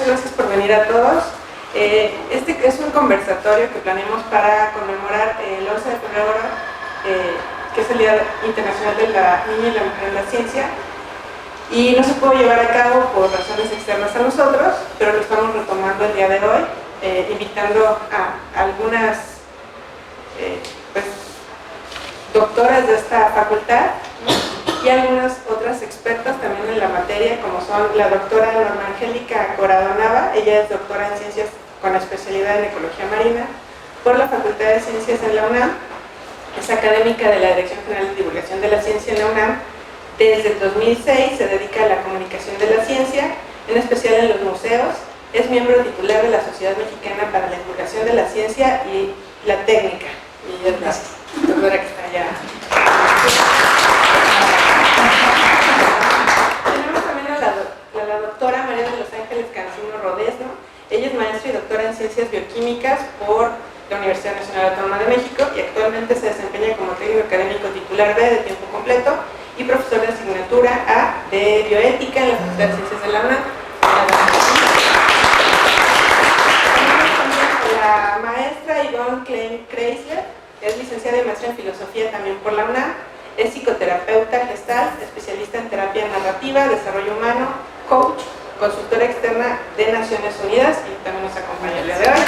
gracias por venir a todos. Este es un conversatorio que planeamos para conmemorar el 11 de febrero, que es el Día Internacional de la Niña y la Mujer en la Ciencia, y no se pudo llevar a cabo por razones externas a nosotros, pero lo estamos retomando el día de hoy, invitando a algunas pues, doctoras de esta facultad y algunas otras expertas también en la materia, como son la doctora Norma Angélica Corado Nava. Ella es doctora en Ciencias con especialidad en Ecología Marina por la Facultad de Ciencias en la UNAM. Es académica de la Dirección General de Divulgación de la Ciencia en la UNAM. Desde el 2006 se dedica a la comunicación de la ciencia, en especial en los museos. Es miembro titular de la Sociedad Mexicana para la Divulgación de la Ciencia y la Técnica. Y es la doctora que está allá. Tenemos también a la doctora María de los Ángeles Cancino Rodesno. Ella es maestra y doctora en Ciencias Bioquímicas por la Universidad Nacional Autónoma de México y actualmente se desempeña como técnico académico titular B de tiempo completo y profesor de asignatura A de Bioética en la Facultad de Ciencias de la UNAM. La maestra Yvonne Kreisler es licenciada y maestra en Filosofía también por la UNAM. Es psicoterapeuta gestal, especialista en terapia narrativa, desarrollo humano, coach, consultora externa de Naciones Unidas y también nos acompaña el día de hoy.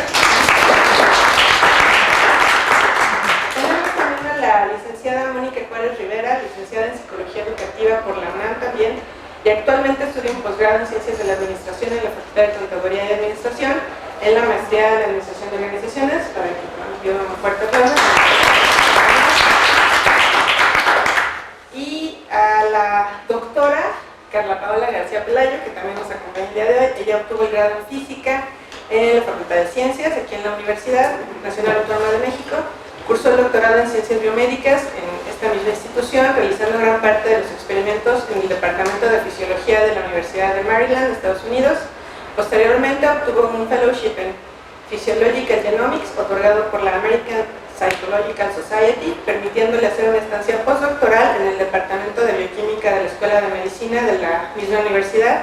Tenemos también a la licenciada Mónica Juárez Rivera, licenciada en Psicología Educativa por la UNAM también, y actualmente estudia un posgrado en Ciencias de la Administración en la Facultad de Contaduría y Administración, en la Maestría de Administración de Organizaciones, para que nos pidan un fuerte aplauso. Y a la doctora Carla Paola García Pelayo, que también nos acompaña el día de hoy. Ella obtuvo el grado en Física en la Facultad de Ciencias, aquí en la Universidad Nacional Autónoma de México. Cursó el doctorado en Ciencias Biomédicas en esta misma institución, realizando gran parte de los experimentos en el Departamento de Fisiología de la Universidad de Maryland, Estados Unidos. Posteriormente obtuvo un fellowship en Physiological Genomics, otorgado por la American Psychological Society, permitiéndole hacer una estancia postdoctoral en el Departamento de Bioquímica de la Escuela de Medicina de la misma universidad.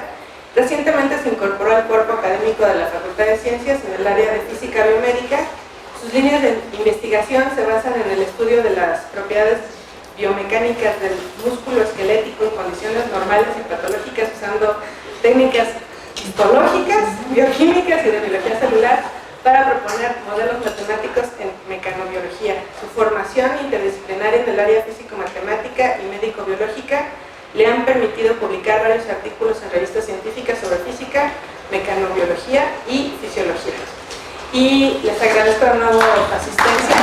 Recientemente se incorporó al cuerpo académico de la Facultad de Ciencias en el área de Física Biomédica. Sus líneas de investigación se basan en el estudio de las propiedades biomecánicas del músculo esquelético en condiciones normales y patológicas, usando técnicas histológicas, bioquímicas y de biología celular para proponer modelos matemáticos en mecanobiología. Su formación interdisciplinaria en el área físico-matemática y médico-biológica le han permitido publicar varios artículos en revistas científicas sobre física, mecanobiología y fisiología. Y les agradezco de nuevo su asistencia.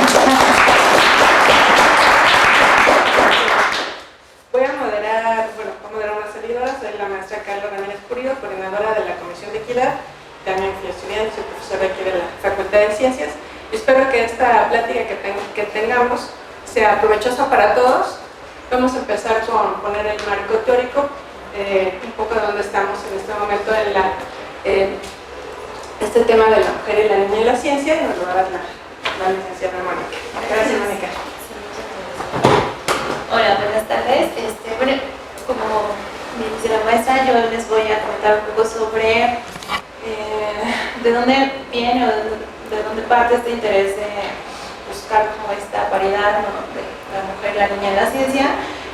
Voy a moderar una servidora. Soy la maestra Carla Ramírez Pulido, coordinadora de la Comisión de Equidad. También fui estudiante, soy profesora aquí de la Facultad de Ciencias. Espero que esta plática que tengamos sea provechosa para todos. Vamos a empezar con poner el marco teórico, un poco de dónde estamos en este momento en este tema de la mujer y la niña y la ciencia, y nos lo va a dar la licenciada Mónica. Gracias, Mónica. Hola, buenas tardes. Bueno, como me dice la maestra, yo les voy a comentar un poco sobre de dónde viene o de dónde parte este interés de buscar como esta paridad, ¿no?, de la mujer y la niña en la ciencia,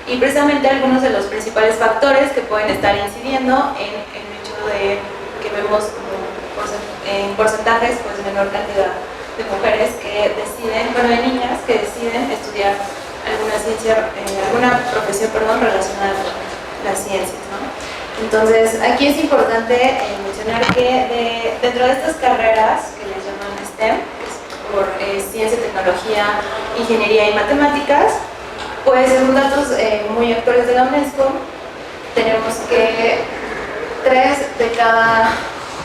y precisamente algunos de los principales factores que pueden estar incidiendo en el hecho de que vemos en porcentajes pues menor cantidad de mujeres que deciden, de niñas que deciden estudiar alguna ciencia, alguna profesión, relacionada con las ciencias, ¿no? Entonces, aquí es importante mencionar que dentro de estas carreras que les llaman STEM, que es por ciencia, tecnología, ingeniería y matemáticas, pues según datos muy actuales de la UNESCO, tenemos que 3 de cada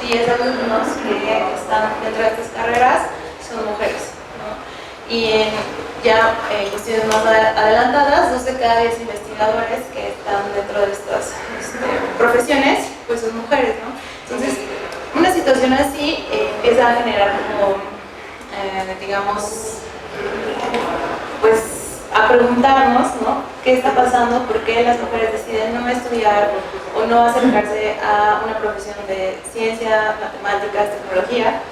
10 alumnos que están dentro de estas carreras son mujeres, ¿no? Y en cuestiones más adelantadas, 2 de cada 10 investigadores que están dentro de estas profesiones, pues son mujeres, ¿no? Entonces, una situación así empieza a generar como, digamos, pues a preguntarnos, ¿no? ¿Qué está pasando? ¿Por qué las mujeres deciden no estudiar o no acercarse a una profesión de ciencia, matemáticas, tecnología?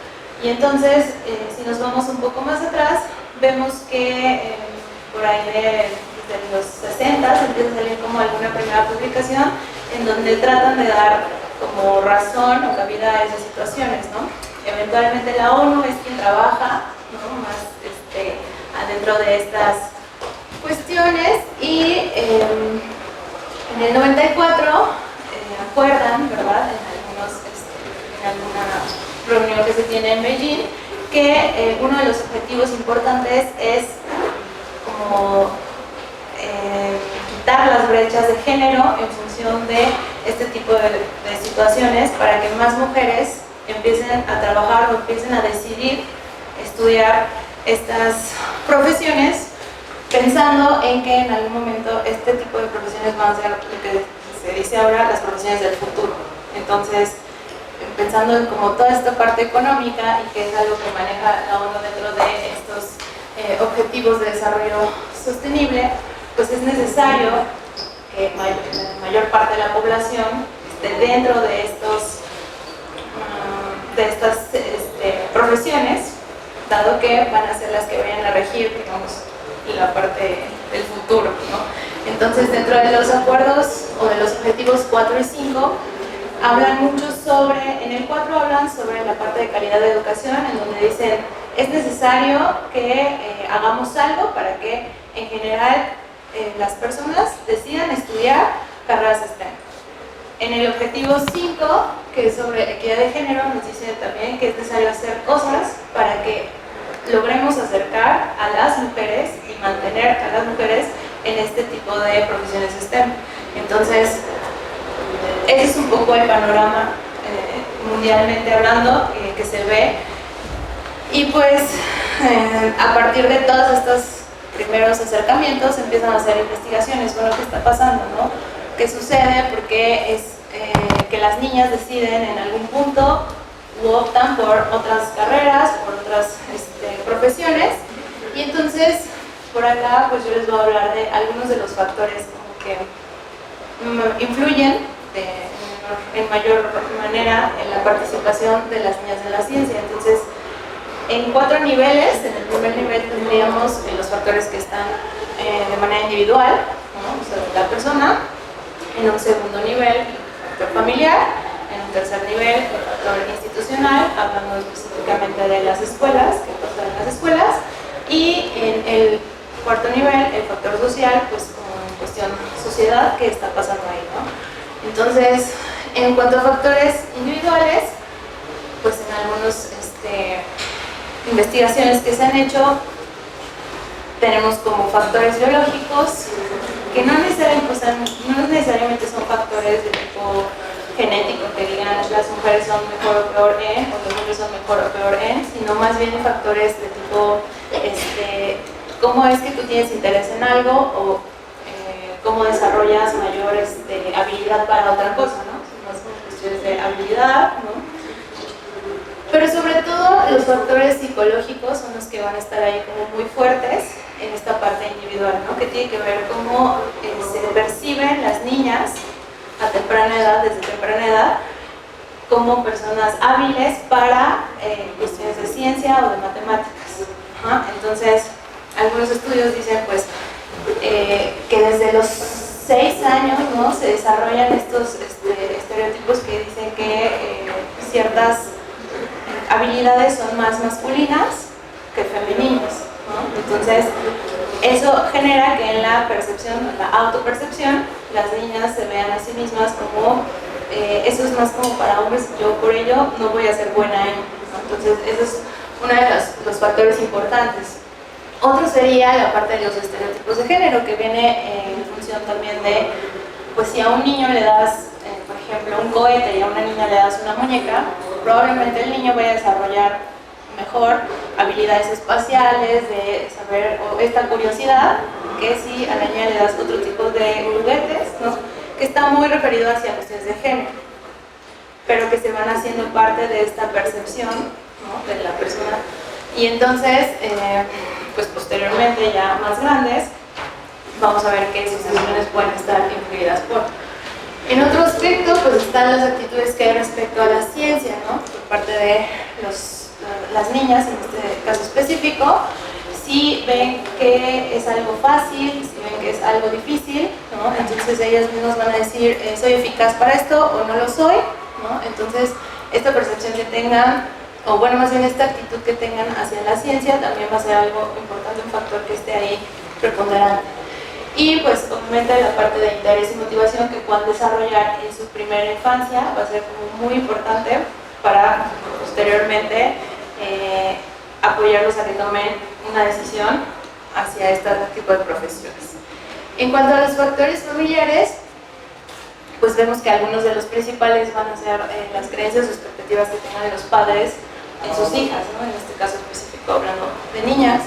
Y entonces, si nos vamos un poco más atrás, vemos que por ahí desde los 60 empieza a salir como alguna primera publicación en donde tratan de dar como razón o cabida a esas situaciones, ¿no? Eventualmente la ONU es quien trabaja, ¿no? Más adentro de estas cuestiones y en el 94 acuerdan, ¿verdad? En alguna reunión que se tiene en Beijing, que uno de los objetivos importantes es como quitar las brechas de género en función de este tipo de situaciones para que más mujeres empiecen a trabajar o empiecen a decidir estudiar estas profesiones, pensando en que en algún momento este tipo de profesiones van a ser lo que se dice ahora las profesiones del futuro. Entonces, pensando en como toda esta parte económica y que es algo que maneja la ONU dentro de estos objetivos de desarrollo sostenible, pues es necesario que la mayor parte de la población esté dentro de estas profesiones, dado que van a ser las que vayan a regir, digamos, la parte del futuro, ¿no? Entonces, dentro de los acuerdos o de los objetivos 4 y 5, hablan mucho sobre, en el 4 hablan sobre la parte de calidad de educación, en donde dicen, es necesario que hagamos algo para que, en general, las personas decidan estudiar carreras STEM. En el objetivo 5, que es sobre equidad de género, nos dice también que es necesario hacer cosas para que logremos acercar a las mujeres y mantener a las mujeres en este tipo de profesiones STEM. Entonces, ese es un poco el panorama mundialmente hablando que se ve. Y pues, a partir de todos estos primeros acercamientos empiezan a hacer investigaciones. Bueno, ¿qué está pasando, no? ¿Qué sucede? Porque es que las niñas deciden en algún punto u optan por otras carreras, por otras profesiones. Y entonces, por acá, pues yo les voy a hablar de algunos de los factores que influyen en mayor manera en la participación de las niñas en la ciencia. Entonces, en 4 niveles, en el primer nivel tendríamos los factores que están de manera individual, ¿no? O sea, de la persona. En un segundo nivel, el factor familiar. En un tercer nivel, el factor institucional, hablando específicamente de las escuelas, qué pasa en las escuelas. Y en el cuarto nivel, el factor social, pues como en cuestión sociedad, qué está pasando ahí, ¿no? Entonces, en cuanto a factores individuales, pues en algunas investigaciones que se han hecho, tenemos como factores biológicos que no necesariamente son factores de tipo genético, que digan las mujeres son mejor o peor en, o los hombres son mejor o peor en, sino más bien factores de tipo cómo es que tú tienes interés en algo o cómo desarrollas mayor habilidad para otra cosa, ¿no? Son más como cuestiones de habilidad, ¿no? Pero sobre todo los factores psicológicos son los que van a estar ahí como muy fuertes en esta parte individual, ¿no? Que tiene que ver cómo se perciben las niñas a temprana edad, desde temprana edad, como personas hábiles para cuestiones de ciencia o de matemáticas. Entonces, algunos estudios dicen pues que desde los 6 años, ¿no? Se desarrollan estos estereotipos que dicen que ciertas habilidades son más masculinas que femeninas, ¿no? Entonces, eso genera que en la percepción, la autopercepción, las niñas se vean a sí mismas como eso es más como para hombres, yo por ello no voy a ser buena en, ¿no? Entonces, eso es uno de los factores importantes. Otro sería la parte de los estereotipos de género, que viene en función también de, pues si a un niño le das, por ejemplo, un cohete y a una niña le das una muñeca, probablemente el niño vaya a desarrollar mejor habilidades espaciales, de saber, o esta curiosidad, que si a la niña le das otro tipo de juguetes, ¿no? Que está muy referido hacia cuestiones de género, pero que se van haciendo parte de esta percepción, ¿no? De la persona. Y entonces, pues posteriormente, ya más grandes, vamos a ver que sus decisiones pueden estar influidas por. En otro aspecto, pues están las actitudes que hay respecto a la ciencia, ¿no? Por parte de las niñas, en este caso específico, si ven que es algo fácil, si ven que es algo difícil, ¿no? Entonces ellas mismas van a decir, ¿soy eficaz para esto o no lo soy? ¿No? Entonces, esta percepción que tengan, o bueno, más bien esta actitud que tengan hacia la ciencia, también va a ser algo importante, un factor que esté ahí preponderante. Y pues obviamente la parte de interés y motivación que puedan desarrollar en su primera infancia va a ser como muy importante para posteriormente apoyarlos a que tomen una decisión hacia este tipo de profesiones. En cuanto a los factores familiares, pues vemos que algunos de los principales van a ser las creencias o expectativas que tengan los padres en sus hijas, ¿no? En este caso específico hablando de niñas,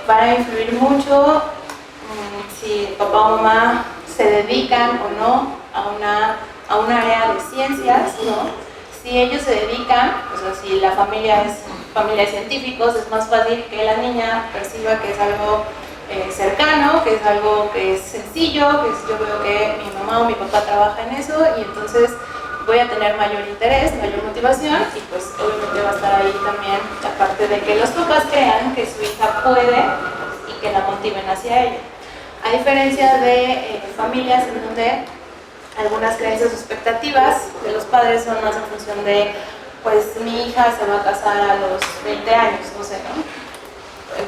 van a influir mucho si papá o mamá se dedican o no a un área de ciencias, ¿no? Si ellos se dedican, o sea, si la familia es familia de científicos, es más fácil que la niña perciba que es algo cercano, que es algo que es sencillo, que yo veo que mi mamá o mi papá trabaja en eso y entonces voy a tener mayor interés, mayor motivación y pues obviamente va a estar ahí también la parte de que los papás crean que su hija puede y que la motiven hacia ella. A diferencia de familias en donde algunas creencias o expectativas de los padres son más en función de, pues mi hija se va a casar a los 20 años, no sé, ¿no?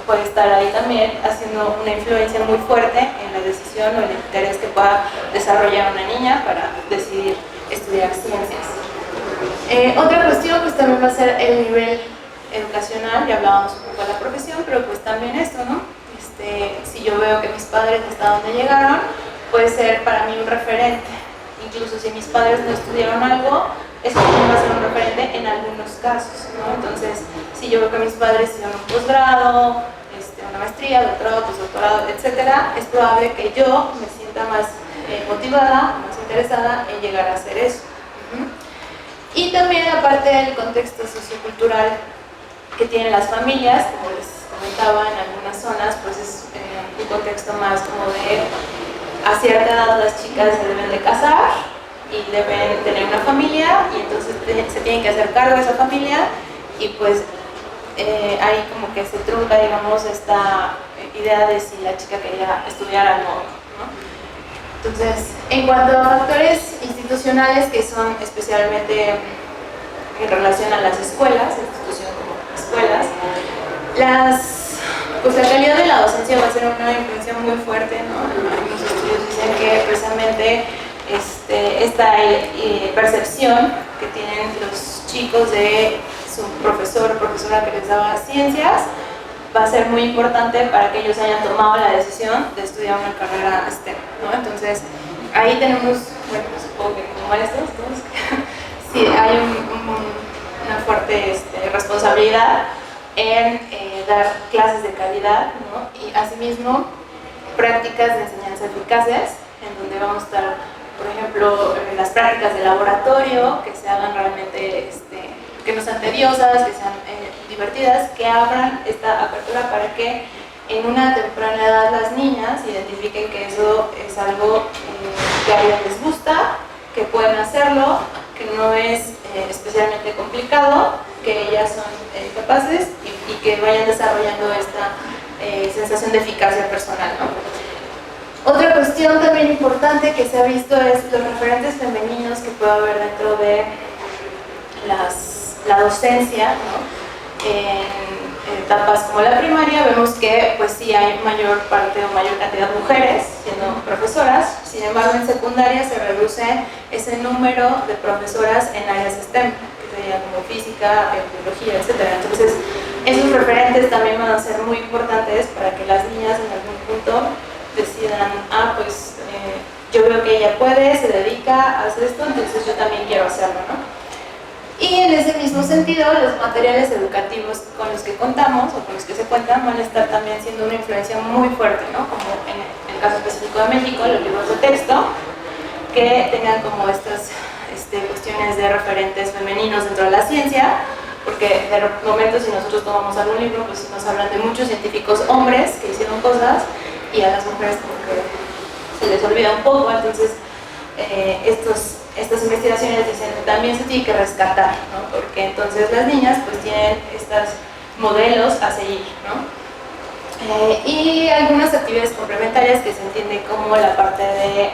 Puede estar ahí también haciendo una influencia muy fuerte en la decisión o el interés que pueda desarrollar una niña para decidir estudiar ciencias. Otra cuestión pues también va a ser el nivel educacional, ya hablábamos un poco de la profesión, pero pues también esto, ¿no? Si yo veo que mis padres hasta donde llegaron, puede ser para mí un referente. Incluso si mis padres no estudiaron algo, eso también va a ser un referente en algunos casos, ¿no? Entonces, si yo veo que mis padres hicieron un posgrado, una maestría, doctorado, postdoctorado, etcétera, es probable que yo me sienta más motivada, más interesada en llegar a hacer eso. Y también, aparte del contexto sociocultural que tienen las familias, como les comentaba, en algunas zonas, pues es un contexto más como de a cierta edad las chicas se deben de casar y deben tener una familia y entonces se tienen que hacer cargo de esa familia y pues ahí como que se trunca, digamos, esta idea de si la chica quería estudiar algo o no. Entonces, en cuanto a factores institucionales que son especialmente en relación a las escuelas, institución como escuelas, pues la calidad de la docencia va a ser una influencia muy fuerte, ¿no? Algunos estudios dicen que precisamente esta percepción que tienen los chicos de su profesor o profesora que les daba ciencias va a ser muy importante para que ellos hayan tomado la decisión de estudiar una carrera STEM, ¿no? Entonces, ahí tenemos, bueno, supongo que como maestros, ¿no? Sí, hay una fuerte responsabilidad en dar clases de calidad, ¿no? Y asimismo prácticas de enseñanza eficaces, en donde vamos a estar, por ejemplo, en las prácticas de laboratorio, que se hagan realmente, que no sean tediosas, que sean divertidas, que abran esta apertura para que en una temprana edad las niñas identifiquen que eso es algo que a ellas les gusta, que pueden hacerlo, que no es especialmente complicado, que ellas son capaces y que vayan desarrollando esta sensación de eficacia personal, ¿no? Otra cuestión también importante que se ha visto es los referentes femeninos que puede haber dentro de la docencia, ¿no? En etapas como la primaria vemos que pues sí hay mayor parte o mayor cantidad de mujeres siendo profesoras, sin embargo en secundaria se reduce ese número de profesoras en áreas STEM, que sería como física, biología, etc. Entonces esos referentes también van a ser muy importantes para que las niñas en algún punto decidan, pues yo veo que ella puede, se dedica, hace esto, entonces yo también quiero hacerlo, ¿no? Y en ese mismo sentido, los materiales educativos con los que contamos o con los que se cuentan van a estar también siendo una influencia muy fuerte, ¿no? Como en el caso específico de México, los libros de texto, que tengan como estas cuestiones de referentes femeninos dentro de la ciencia, porque de momento si nosotros tomamos algún libro, pues nos hablan de muchos científicos hombres que hicieron cosas, y a las mujeres como que se les olvida un poco, entonces estas investigaciones dicen que también se tiene que rescatar, ¿no? Porque entonces las niñas pues tienen estos modelos a seguir, ¿no? Y algunas actividades complementarias que se entienden como la parte de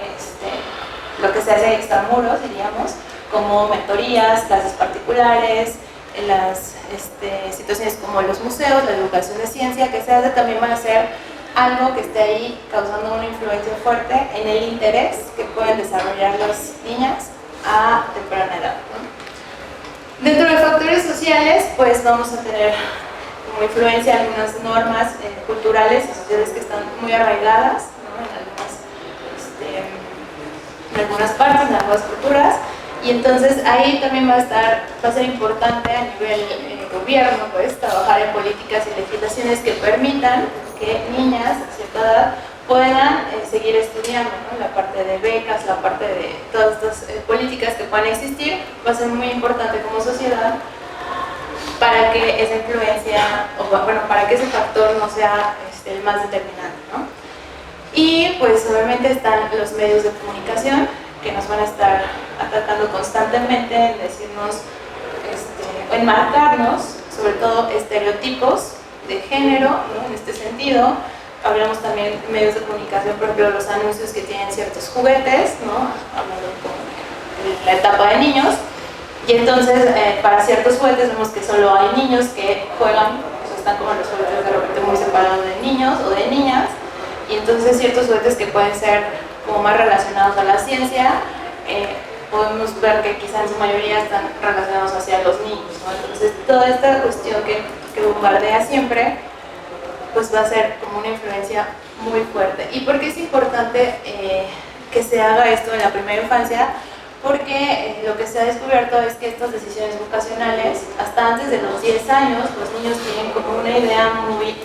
lo que se hace extramuros, diríamos, como mentorías, clases particulares, las situaciones como los museos, la educación de ciencia, que se hace también van a ser algo que esté ahí causando una influencia fuerte en el interés que pueden desarrollar las niñas a temprana edad, ¿no? Dentro de factores sociales, pues vamos a tener como influencia algunas normas culturales y sociales que están muy arraigadas, ¿no? En algunas partes, en algunas culturas, y entonces ahí también va a ser importante a nivel gobierno, pues, trabajar en políticas y legislaciones que permitan que niñas a cierta edad puedan seguir estudiando, ¿no? La parte de becas, la parte de todas estas políticas que puedan existir, va a ser muy importante como sociedad para que esa influencia, para que ese factor no sea el más determinante, ¿no? Y pues obviamente están los medios de comunicación que nos van a estar atacando constantemente en decirnos, en marcarnos, sobre todo estereotipos de género, ¿no? En este sentido, hablamos también de medios de comunicación, por ejemplo, los anuncios que tienen ciertos juguetes, ¿no? Hablando de la etapa de niños, y entonces para ciertos juguetes vemos que solo hay niños que juegan, o sea, están como los juguetes de repente muy separados de niños o de niñas, y entonces ciertos juguetes que pueden ser como más relacionados a la ciencia, podemos ver que quizá en su mayoría están relacionados hacia los niños, ¿no? Entonces toda esta cuestión que bombardea siempre, pues va a ser como una influencia muy fuerte. ¿Y por qué es importante que se haga esto en la primera infancia? Porque lo que se ha descubierto es que estas decisiones vocacionales, hasta antes de los 10 años, los niños tienen como una idea muy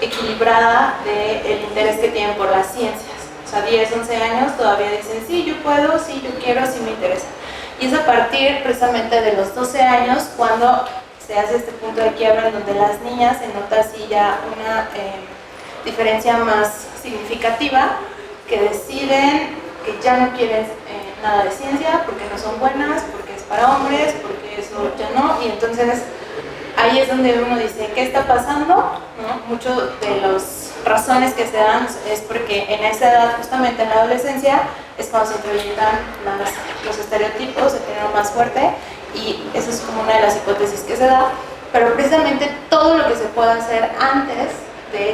equilibrada del interés que tienen por las ciencias. O sea, 10, 11 años todavía dicen, sí, yo puedo, sí, yo quiero, sí me interesa. Y es a partir precisamente de los 12 años cuando se hace este punto de quiebra en donde las niñas se nota así ya una diferencia más significativa, que deciden que ya no quieren nada de ciencia porque no son buenas, porque es para hombres, porque eso ya no, y entonces ahí es donde uno dice, ¿qué está pasando? ¿No? Muchas de las razones que se dan es porque en esa edad, justamente en la adolescencia, es cuando se introyectan los estereotipos de género más fuerte, y esa es como una de las hipótesis que se da, pero precisamente todo lo que se pueda hacer antes de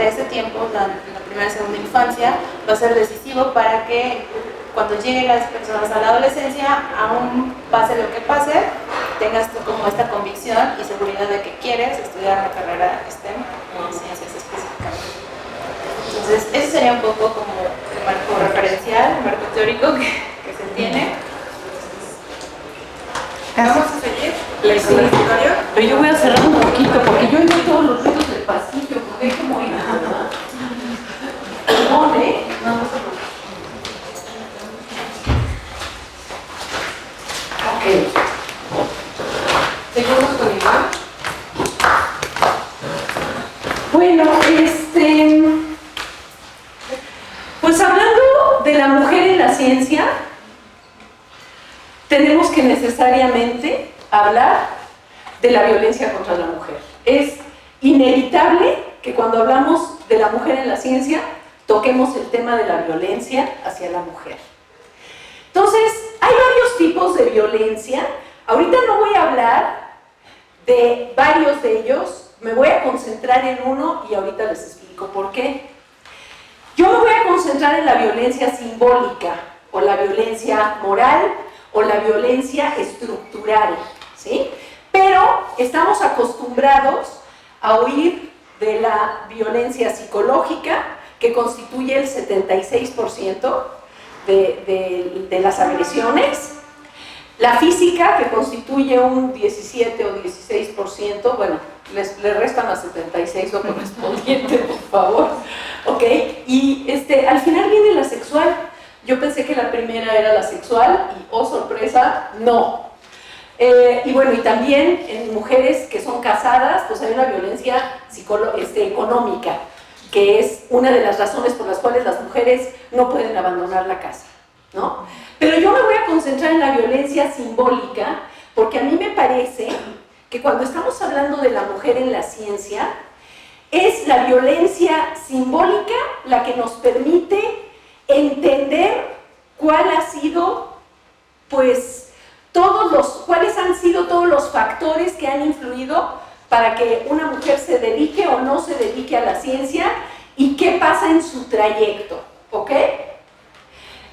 ese tiempo, la primera y segunda infancia, va a ser decisivo para que cuando lleguen las personas a la adolescencia, aún pase lo que pase, tengas tú como esta convicción y seguridad de que quieres estudiar una carrera STEM en ciencias específicamente. Entonces, ese sería un poco como el marco referencial, el marco teórico que se tiene. Vamos a seguir el escritorio. Pero yo voy a cerrar un poquito porque yo oigo todos los ruidos del pasillo, porque hay como ir, ¿verdad? Perdón, ¿eh? No, no se preocupe. Ok. ¿Seguimos con Iván? Bueno, pues hablando de la mujer en la ciencia, tenemos que necesariamente hablar de la violencia contra la mujer. Es inevitable que cuando hablamos de la mujer en la ciencia, toquemos el tema de la violencia hacia la mujer. Entonces, hay varios tipos de violencia. Ahorita no voy a hablar de varios de ellos, me voy a concentrar en uno y ahorita les explico por qué. Yo me voy a concentrar en la violencia simbólica, o la violencia moral, o la violencia estructural, ¿sí? Pero estamos acostumbrados a oír de la violencia psicológica, que constituye el 76% de las agresiones, la física, que constituye un 17 o 16%, bueno, le restan a 76 lo correspondiente, por favor, ¿ok? Y al final viene la sexual. Yo pensé que la primera era la sexual y, oh sorpresa, no. Y bueno, y también en mujeres que son casadas, pues hay una violencia económica. que es una de las razones por las cuales las mujeres no pueden abandonar la casa, ¿no? Pero yo me voy a concentrar en la violencia simbólica, porque a mí me parece que cuando estamos hablando de la mujer en la ciencia, es la violencia simbólica la que nos permite entender cuál ha sido, pues, cuáles han sido todos los factores que han influido para que una mujer se dedique o no se dedique a la ciencia y qué pasa en su trayecto, ¿ok?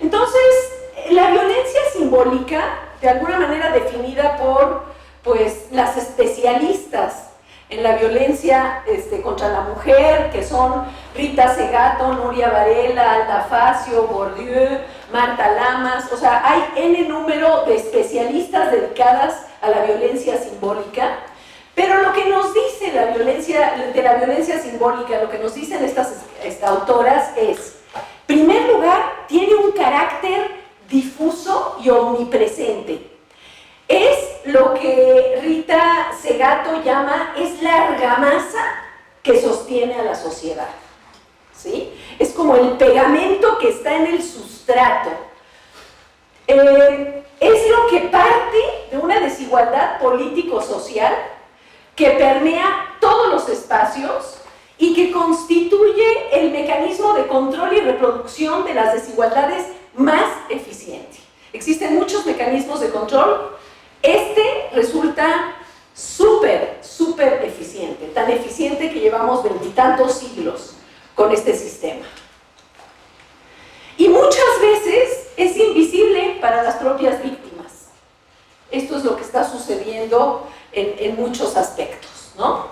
Entonces, la violencia simbólica, de alguna manera definida por, pues, las especialistas en la violencia contra la mujer, que son Rita Segato, Nuria Varela, Alda Facio, Bourdieu, Marta Lamas, o sea, hay N número de especialistas dedicadas a la violencia simbólica, pero lo que nos dice la violencia simbólica, lo que nos dicen estas autoras es, en primer lugar, tiene un carácter difuso y omnipresente. Es lo que Rita Segato llama, es la argamasa que sostiene a la sociedad, ¿sí? Es como el pegamento que está en el sustrato. Es lo que parte de una desigualdad político-social que permea todos los espacios y que constituye el mecanismo de control y reproducción de las desigualdades más eficiente. Existen muchos mecanismos de control. Este resulta súper eficiente, tan eficiente que llevamos 20 y tantos siglos con este sistema. Y muchas veces es invisible para las propias víctimas. Esto es lo que está sucediendo en muchos aspectos, ¿no?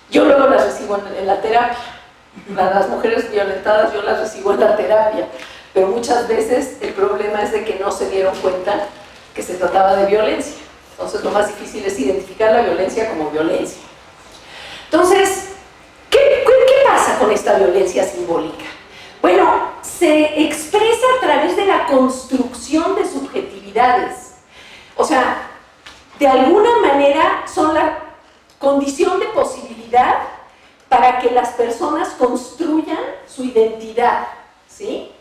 Yo luego las recibo en la terapia. Las mujeres violentadas yo las recibo en la terapia, pero muchas veces el problema es de que no se dieron cuenta que se trataba de violencia. Entonces lo más difícil es identificar la violencia como violencia. Entonces, ¿qué pasa con esta violencia simbólica? Bueno, se expresa a través de la construcción de subjetividades. O sea, de alguna manera son la condición de posibilidad para que las personas construyan su identidad, ¿sí?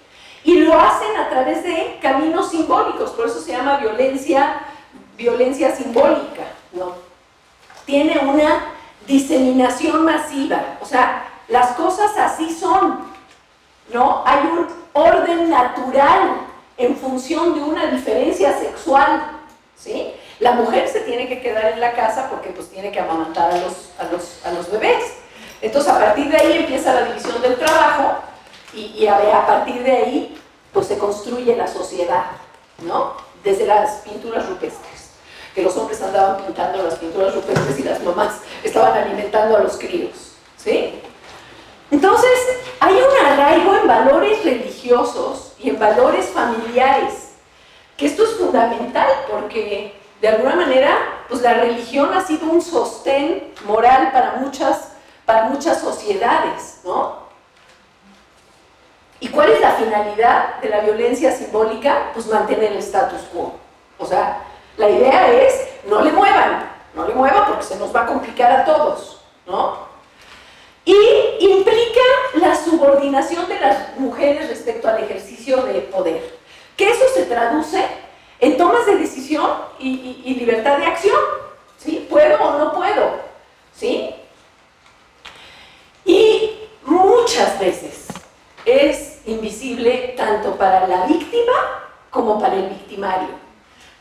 Y lo hacen a través de caminos simbólicos, por eso se llama violencia simbólica, ¿no? Tiene una diseminación masiva, o sea, las cosas así son, ¿no? Hay un orden natural en función de una diferencia sexual, ¿sí? La mujer se tiene que quedar en la casa porque pues tiene que amamantar a los bebés. Entonces a partir de ahí empieza la división del trabajo y a partir de ahí pues se construye la sociedad, ¿no? Desde las pinturas rupestres, que los hombres andaban pintando las pinturas rupestres y las mamás estaban alimentando a los críos, ¿sí? Entonces hay un arraigo en valores religiosos y en valores familiares, que esto es fundamental porque de alguna manera pues la religión ha sido un sostén moral para muchas sociedades, ¿no? ¿Y cuál es la finalidad de la violencia simbólica? Pues mantener el status quo. O sea, la idea es, no le muevan porque se nos va a complicar a todos, ¿no? Y implica la subordinación de las mujeres respecto al ejercicio de poder, que eso se traduce en tomas de decisión y libertad de acción, ¿sí? ¿Puedo o no puedo? ¿Sí? Y muchas veces es invisible tanto para la víctima como para el victimario.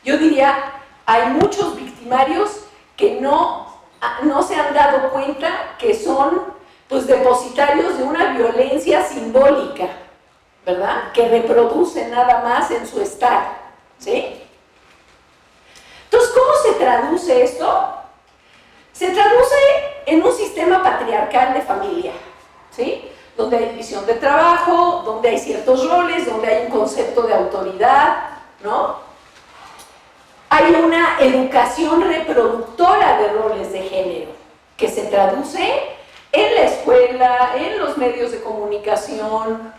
Yo diría, hay muchos victimarios que no se han dado cuenta que son pues depositarios de una violencia simbólica, ¿verdad? Que reproducen nada más en su estar, ¿sí? Entonces, ¿cómo se traduce esto? Se traduce en un sistema patriarcal de familia, ¿sí? Donde hay división de trabajo, donde hay ciertos roles, donde hay un concepto de autoridad, ¿no? Hay una educación reproductora de roles de género, que se traduce en la escuela, en los medios de comunicación.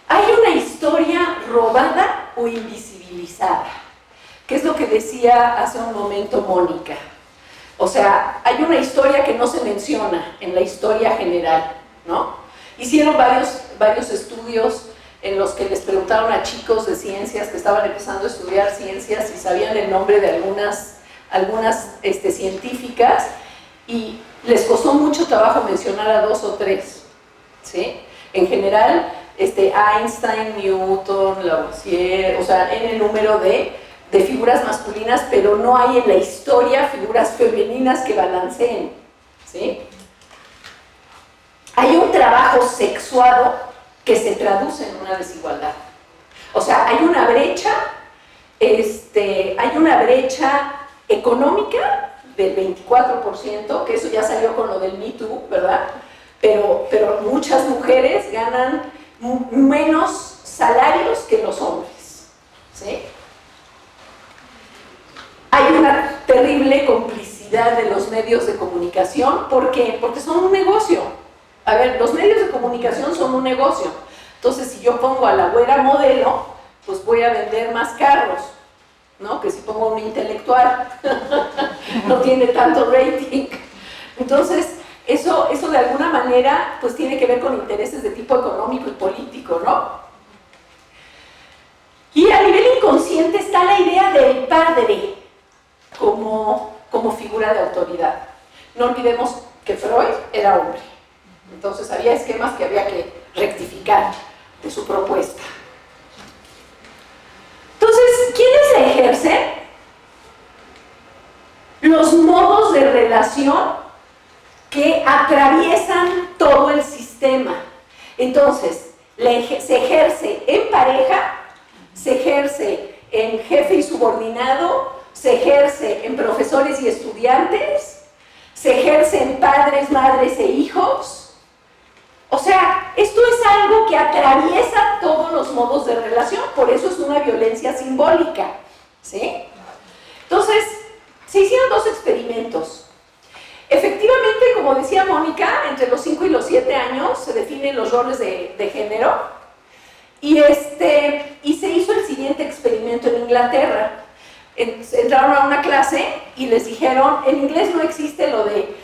Hay una historia robada o invisibilizada, que es lo que decía hace un momento Mónica. O sea, hay una historia que no se menciona en la historia general, ¿no? Hicieron varios estudios en los que les preguntaron a chicos de ciencias que estaban empezando a estudiar ciencias si sabían el nombre de algunas científicas, y les costó mucho trabajo mencionar a 2 o 3, ¿sí? En general, Einstein, Newton, Lavoisier, o sea, en el número de figuras masculinas, pero no hay en la historia figuras femeninas que balanceen, ¿sí? Hay un trabajo sexuado que se traduce en una desigualdad. O sea, hay una brecha económica del 24%, que eso ya salió con lo del Me Too, ¿verdad? Pero muchas mujeres ganan menos salarios que los hombres, ¿sí? Hay una terrible complicidad de los medios de comunicación. ¿Por qué? Porque son un negocio. A ver, los medios de comunicación son un negocio. Entonces, si yo pongo a la güera modelo, pues voy a vender más carros, ¿no? Que si pongo a un intelectual. No tiene tanto rating. Entonces, eso de alguna manera pues tiene que ver con intereses de tipo económico y político, ¿no? Y a nivel inconsciente está la idea del padre como figura de autoridad. No olvidemos que Freud era hombre. Entonces había esquemas que había que rectificar de su propuesta. Entonces, ¿quiénes la ejercen? Los modos de relación que atraviesan todo el sistema. Entonces, se ejerce en pareja, se ejerce en jefe y subordinado, se ejerce en profesores y estudiantes, se ejerce en padres, madres e hijos. O sea, esto es algo que atraviesa todos los modos de relación, por eso es una violencia simbólica, ¿sí? Entonces, se hicieron 2 experimentos. Efectivamente, como decía Mónica, entre los 5 y los 7 años se definen los roles de género, y se hizo el siguiente experimento en Inglaterra. Entraron a una clase y les dijeron, en inglés no existe lo de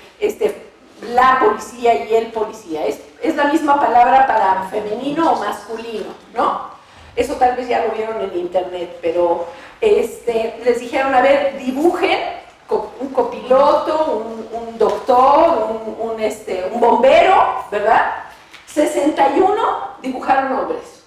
la policía y el policía, es la misma palabra para femenino o masculino, ¿no? Eso tal vez ya lo vieron en internet, pero les dijeron, a ver, dibujen un copiloto, un doctor, un bombero, ¿verdad? 61 dibujaron hombres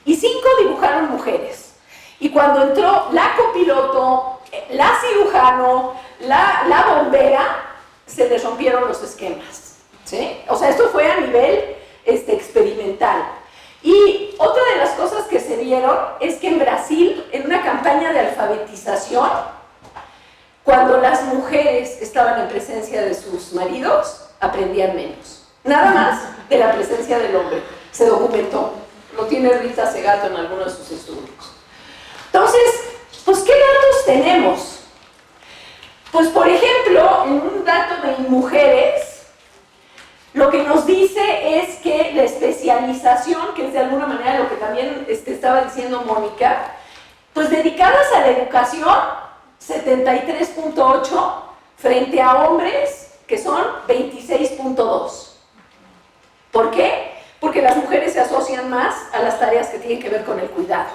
y 5 dibujaron mujeres. Y cuando entró la copiloto, la cirujano, la bombera, se les rompieron los esquemas, ¿sí? O sea, esto fue a nivel experimental. Y otra de las cosas que se vieron es que en Brasil, en una campaña de alfabetización, cuando las mujeres estaban en presencia de sus maridos, aprendían menos. Nada más de la presencia del hombre. Se documentó. Lo tiene Rita Segato en algunos de sus estudios. Entonces, pues, ¿qué datos tenemos? Pues, por ejemplo, en un dato de mujeres, lo que nos dice es que la especialización, que es de alguna manera lo que también estaba diciendo Mónica, pues dedicadas a la educación, 73.8 frente a hombres, que son 26.2. ¿Por qué? Porque las mujeres se asocian más a las tareas que tienen que ver con el cuidado.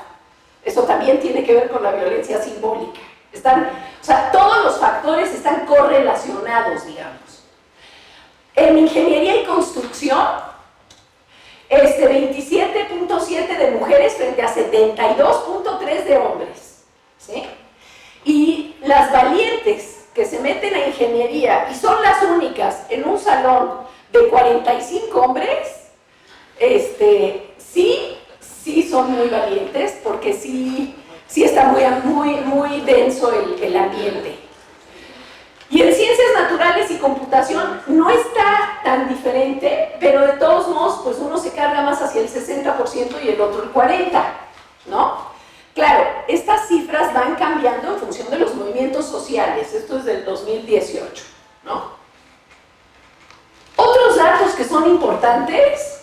Eso también tiene que ver con la violencia simbólica. O sea, todos los factores están correlacionados, digamos. En ingeniería y construcción, 27.7 de mujeres frente a 72.3 de hombres, ¿sí? Y las valientes que se meten a ingeniería y son las únicas en un salón de 45 hombres, sí son muy valientes, porque sí está muy denso el ambiente. Y en ciencias naturales y computación no está tan diferente, pero de todos modos, pues uno se carga más hacia el 60% y el otro el 40%, ¿no? Claro, estas cifras van cambiando en función de los movimientos sociales. Esto es del 2018, ¿no? Otros datos que son importantes,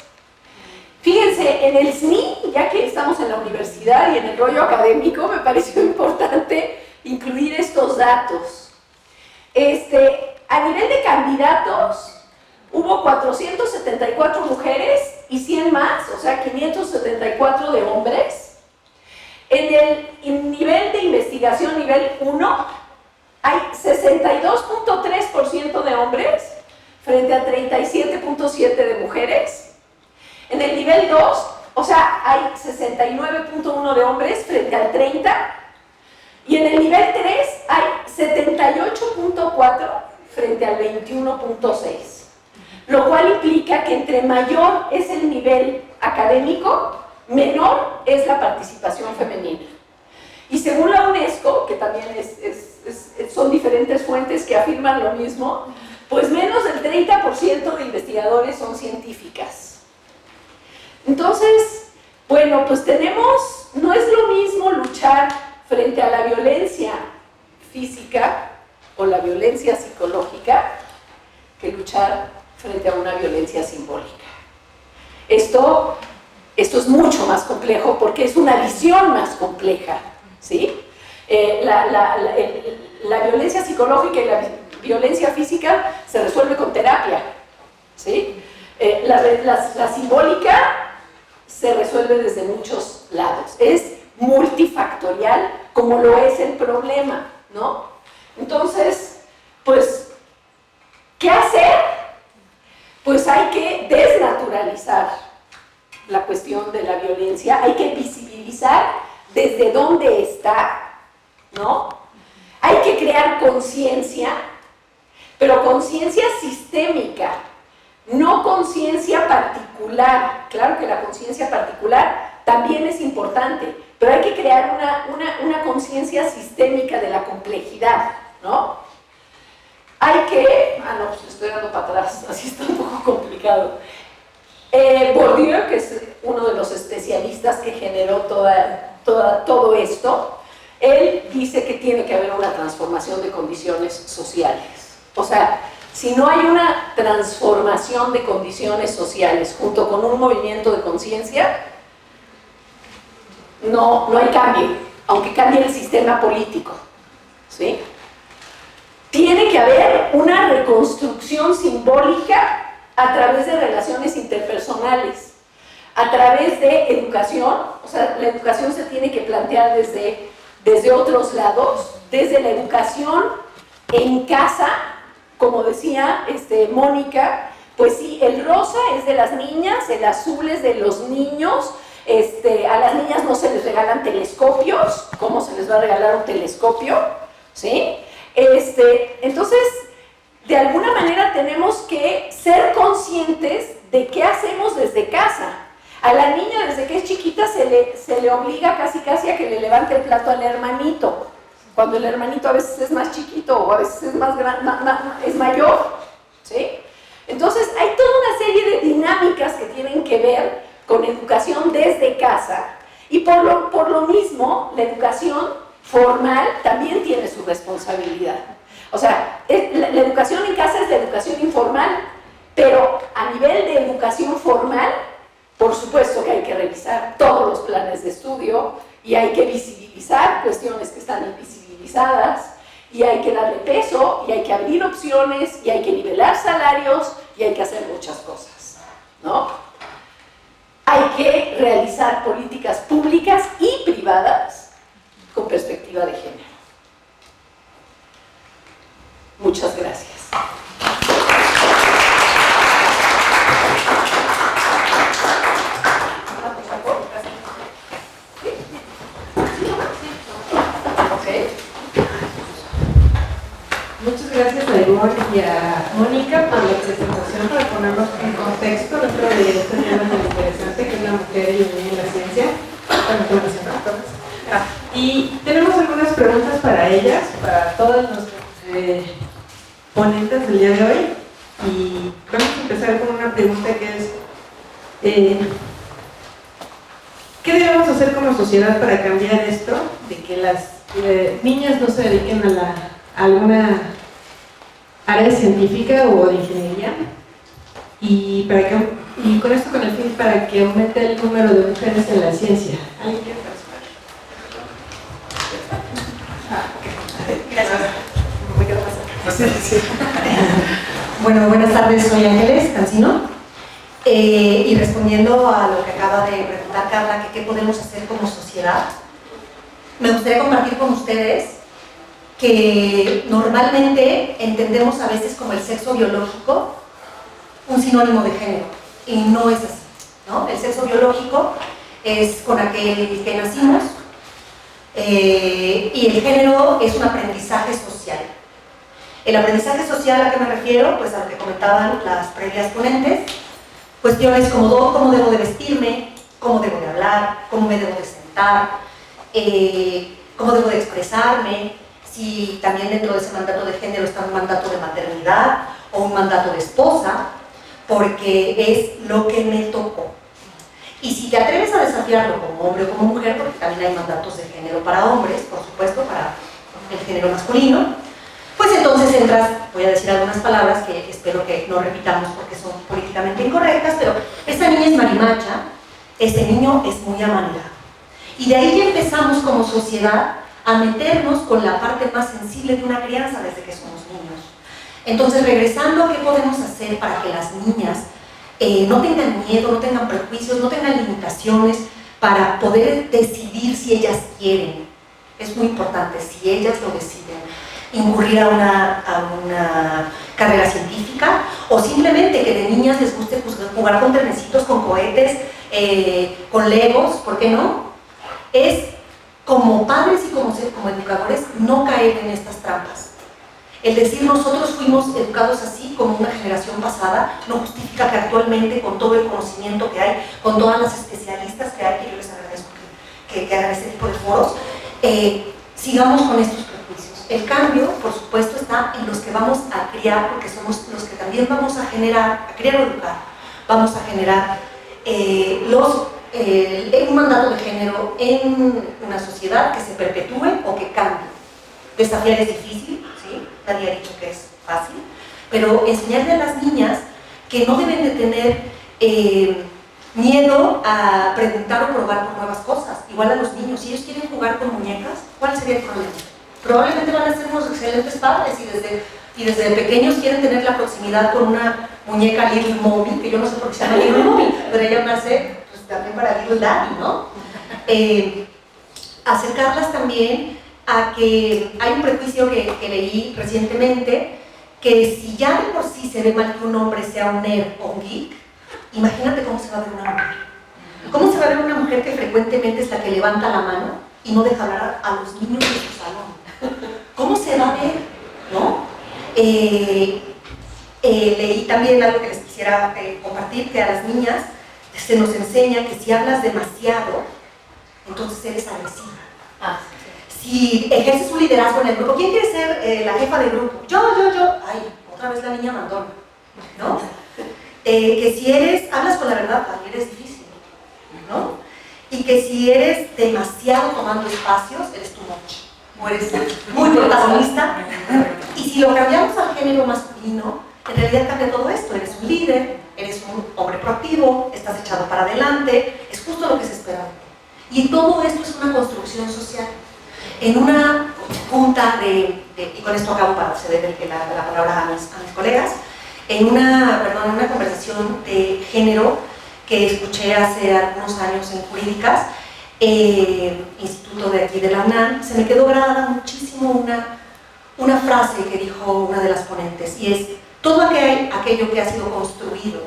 fíjense, en el SNI, ya que estamos en la universidad y en el rollo académico, me pareció importante incluir estos datos. A nivel de candidatos, hubo 474 mujeres y 100 más, o sea, 574 de hombres. En el nivel de investigación, nivel 1, hay 62.3% de hombres frente a 37.7% de mujeres. En el nivel 2, o sea, hay 69.1% de hombres frente al 30%. Y en el nivel 3 hay 78.4% frente al 21.6%. Lo cual implica que entre mayor es el nivel académico, menor es la participación femenina. Y según la UNESCO, que también son diferentes fuentes que afirman lo mismo, pues menos del 30% de investigadores son científicas. Entonces, bueno, pues no es lo mismo luchar frente a la violencia física o la violencia psicológica que luchar frente a una violencia simbólica. Esto es mucho más complejo porque es una visión más compleja, ¿sí? La violencia psicológica y la violencia física se resuelve con terapia, ¿sí? La simbólica se resuelve desde muchos lados. Es multifactorial como lo es el problema, ¿no? Entonces, pues, ¿qué hacer? Pues hay que desnaturalizar la cuestión de la violencia, hay que visibilizar desde dónde está, ¿no? Hay que crear conciencia, pero conciencia sistémica, no conciencia particular. Claro que la conciencia particular también es importante, pero hay que crear una conciencia sistémica de la complejidad, ¿no? Hay que... no, pues estoy dando para atrás, así está un poco complicado. Bourdieu, que es uno de los especialistas que generó todo esto, él dice que tiene que haber una transformación de condiciones sociales. O sea, si no hay una transformación de condiciones sociales junto con un movimiento de conciencia, no hay cambio, aunque cambie el sistema político, ¿sí? Tiene que haber una reconstrucción simbólica a través de relaciones interpersonales, a través de educación. O sea, la educación se tiene que plantear desde otros lados, desde la educación en casa, como decía Mónica, pues sí, el rosa es de las niñas, el azul es de los niños. A las niñas no se les regalan telescopios. ¿Cómo se les va a regalar un telescopio? ¿Sí? Entonces, de alguna manera tenemos que ser conscientes de qué hacemos desde casa. A la niña desde que es chiquita se le obliga casi a que le levante el plato al hermanito, cuando el hermanito a veces es más chiquito o a veces es es mayor, ¿sí? Entonces hay toda una serie de dinámicas que tienen que ver con educación desde casa, y por lo mismo la educación formal también tiene su responsabilidad. O sea, la educación en casa es la educación informal, pero a nivel de educación formal, por supuesto que hay que revisar todos los planes de estudio y hay que visibilizar cuestiones que están invisibilizadas y hay que darle peso y hay que abrir opciones y hay que nivelar salarios y hay que hacer muchas cosas, ¿no? Hay que realizar políticas públicas y privadas con perspectiva de género. Muchas gracias. Muchas gracias a Ivonne y a Mónica por la presentación, para ponernos en contexto dentro de este tema tan interesante que es la mujer y la niña en la ciencia. Y tenemos algunas preguntas para ellas, para todas nuestras ponentes del día de hoy. Y vamos a empezar con una pregunta que es ¿qué debemos hacer como sociedad para cambiar esto de que las niñas no se dediquen a alguna área científica o de ingeniería? Y con esto con el fin para que aumente el número de mujeres en la ciencia. ¿Alguien quiere participar? Gracias. Me quedo más Sí, sí. Bueno, buenas tardes, soy Ángeles Cancino. Y respondiendo a lo que acaba de preguntar Carla, que qué podemos hacer como sociedad, me gustaría compartir con ustedes que normalmente entendemos a veces como el sexo biológico un sinónimo de género, y no es así, ¿no? El sexo biológico es con aquel que nacimos, y el género es un aprendizaje social. El aprendizaje social, ¿a qué me refiero? Pues a lo que comentaban las previas ponentes, cuestiones como cómo debo de vestirme, cómo debo de hablar, cómo me debo de sentar, cómo debo de expresarme, si también dentro de ese mandato de género está un mandato de maternidad o un mandato de esposa, porque es lo que me tocó. Y si te atreves a desafiarlo como hombre o como mujer, porque también hay mandatos de género para hombres, por supuesto, para el género masculino, pues entonces entras, voy a decir algunas palabras que espero que no repitamos porque son políticamente incorrectas, pero esta niña es marimacha, este niño es muy amanera. Y de ahí ya empezamos como sociedad a meternos con la parte más sensible de una crianza desde que somos niños. Entonces, regresando a qué podemos hacer para que las niñas no tengan miedo, no tengan prejuicios, no tengan limitaciones para poder decidir si ellas quieren. Es muy importante, si ellas lo deciden, incurrir a una carrera científica, o simplemente que de niñas les guste jugar con trenecitos, con cohetes, con legos, ¿por qué no? Es como padres y como educadores no caer en estas trampas. El decir nosotros fuimos educados así como una generación pasada no justifica que actualmente, con todo el conocimiento que hay, con todas las especialistas que hay, que yo les agradezco que hagan este tipo de foros, sigamos con estos prejuicios. El cambio, por supuesto, está en los que vamos a criar, porque somos los que también vamos a generar, a criar o educar, vamos a generar un mandato de género en una sociedad que se perpetúe o que cambie. Desafiar es difícil, ¿sí? Nadie ha dicho que es fácil, pero enseñarle a las niñas que no deben de tener miedo a preguntar o probar por nuevas cosas. Igual a los niños, si ellos quieren jugar con muñecas, ¿cuál sería el problema? Probablemente van a ser unos excelentes padres y desde pequeños quieren tener la proximidad con una muñeca Little Mommy, que yo no sé por qué se llama Little Mommy, debería llamarse pues, también para Little Daddy, ¿no? Acercarlas también a que hay un prejuicio que leí recientemente, que si ya de por sí se ve mal que un hombre sea un nerd o un geek, imagínate cómo se va a ver una mujer. ¿Cómo se va a ver una mujer que frecuentemente es la que levanta la mano y no deja hablar a los niños de su salón? ¿Cómo se va a ver? ¿No? Leí también algo que les quisiera compartir, que a las niñas se nos enseña que si hablas demasiado, entonces eres agresiva. Si ejerces un liderazgo en el grupo, ¿quién quiere ser la jefa del grupo? Yo. Ay, otra vez la niña mandona, ¿no? Que si hablas con la verdad, también eres difícil, ¿no? Y que si eres demasiado tomando espacios, eres too much, o eres muy protagonista. Y si lo cambiamos al género masculino, en realidad cambia todo esto. Eres un líder, eres un hombre proactivo, estás echado para adelante, es justo lo que se espera de ti. Y todo esto es una construcción social. En una junta y con esto acabo para ceder la palabra a mis colegas, en una conversación de género que escuché hace algunos años en Jurídicas, instituto de aquí de la UNAM, se me quedó grabada muchísimo una frase que dijo una de las ponentes, y es: todo aquello que ha sido construido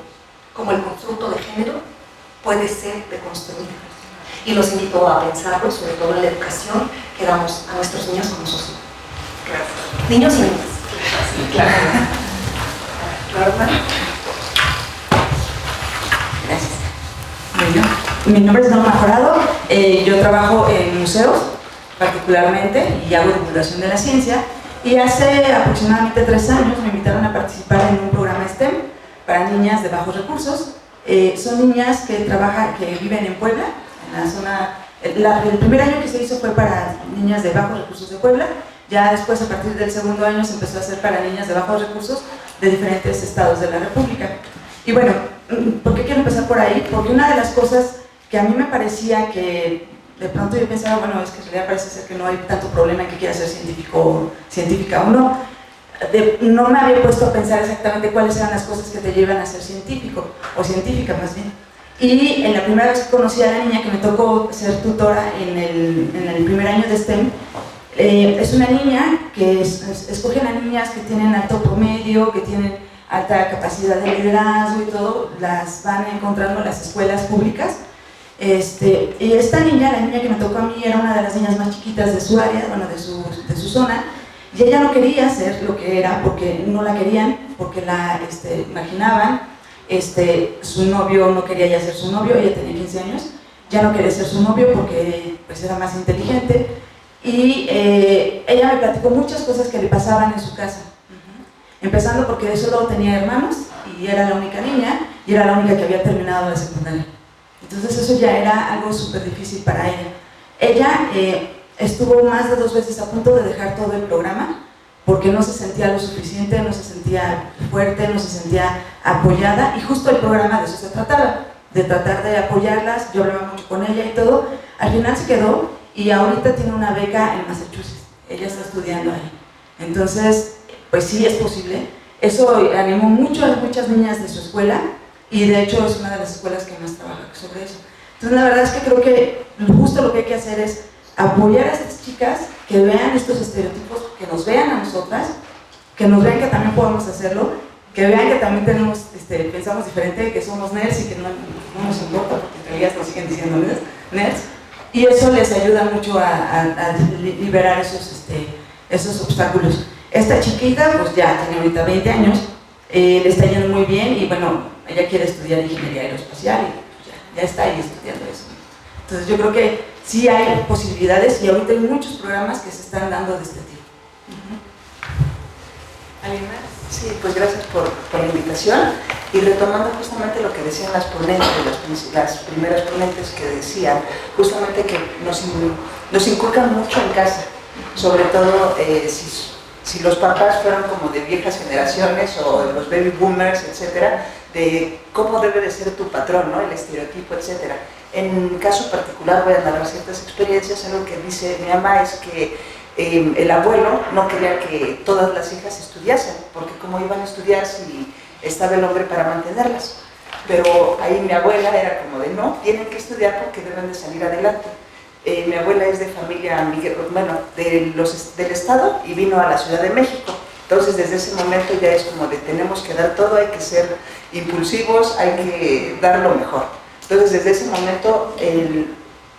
como el constructo de género puede ser deconstruido. Y los invito a pensarlo, sobre todo en la educación que damos a nuestros niños como sociedad. Gracias. Niños y niñas. Sí, claro. Gracias. Bueno, mi nombre es Norma Jurado, yo trabajo en museos particularmente y hago divulgación de la ciencia, y hace aproximadamente 3 años me invitaron a participar en un programa STEM para niñas de bajos recursos. Son niñas que viven en Puebla, en la zona. El primer año que se hizo fue para niñas de bajos recursos de Puebla, ya después a partir del segundo año se empezó a hacer para niñas de bajos recursos de diferentes estados de la República. Y bueno, ¿por qué quiero empezar por ahí? Porque una de las cosas que a mí me parecía que de pronto yo pensaba, bueno, es que en realidad parece ser que no hay tanto problema en que quiera ser científica o no. no me había puesto a pensar exactamente cuáles eran las cosas que te llevan a ser científico, o científica más bien. Y en la primera vez que conocí a la niña, que me tocó ser tutora en el primer año de STEM, es una niña que escogen a niñas que tienen alto promedio, que tienen alta capacidad de liderazgo y todo, las van encontrando en las escuelas públicas. Y esta niña, la niña que me tocó a mí, era una de las niñas más chiquitas de su área, bueno, de su zona, y ella no quería ser lo que era porque no la querían, porque la marginaban. Su novio no quería ya ser su novio, ella tenía 15 años, ya no quería ser su novio porque pues, era más inteligente, y ella me platicó muchas cosas que le pasaban en su casa, empezando porque solo tenía hermanos y era la única niña y era la única que había terminado la secundaria. Entonces eso ya era algo súper difícil para ella. Ella estuvo más de 2 veces a punto de dejar todo el programa porque no se sentía lo suficiente, no se sentía fuerte, no se sentía apoyada, y justo el programa de eso se trataba, de tratar de apoyarlas. Yo hablaba mucho con ella y todo. Al final se quedó y ahorita tiene una beca en Massachusetts, ella está estudiando ahí. Entonces, pues sí es posible. Eso animó mucho a muchas niñas de su escuela, y de hecho es una de las escuelas que más trabaja sobre eso. Entonces la verdad es que creo que justo lo que hay que hacer es apoyar a estas chicas, que vean estos estereotipos, que nos vean a nosotras, que nos vean que también podemos hacerlo, que vean que también tenemos, pensamos diferente, que somos nerds y que no nos importa, porque en realidad nos siguen diciendo nerds, y eso les ayuda mucho a liberar esos obstáculos. Esta chiquita pues ya tiene ahorita 20 años, le está yendo muy bien, y bueno, ella quiere estudiar ingeniería aeroespacial y pues, ya está ahí estudiando eso. Entonces yo creo que sí hay posibilidades, y ahorita hay muchos programas que se están dando de este tipo. ¿Alguien más? Sí, pues gracias por la invitación, y retomando justamente lo que decían las ponentes, las primeras ponentes que decían justamente que nos inculcan mucho en casa, sobre todo si los papás fueron como de viejas generaciones o de los baby boomers, etcétera, de cómo debe de ser tu patrón, ¿no? El estereotipo, etcétera. En mi caso particular voy a narrar ciertas experiencias. Algo que dice mi mamá es que el abuelo no quería que todas las hijas estudiasen, porque cómo iban a estudiar si estaba el hombre para mantenerlas. Pero ahí mi abuela era como de no, tienen que estudiar porque deben de salir adelante. Mi abuela es de familia del estado, y vino a la Ciudad de México. Entonces desde ese momento ya es como de tenemos que dar todo, hay que ser impulsivos, hay que dar lo mejor. Entonces desde ese momento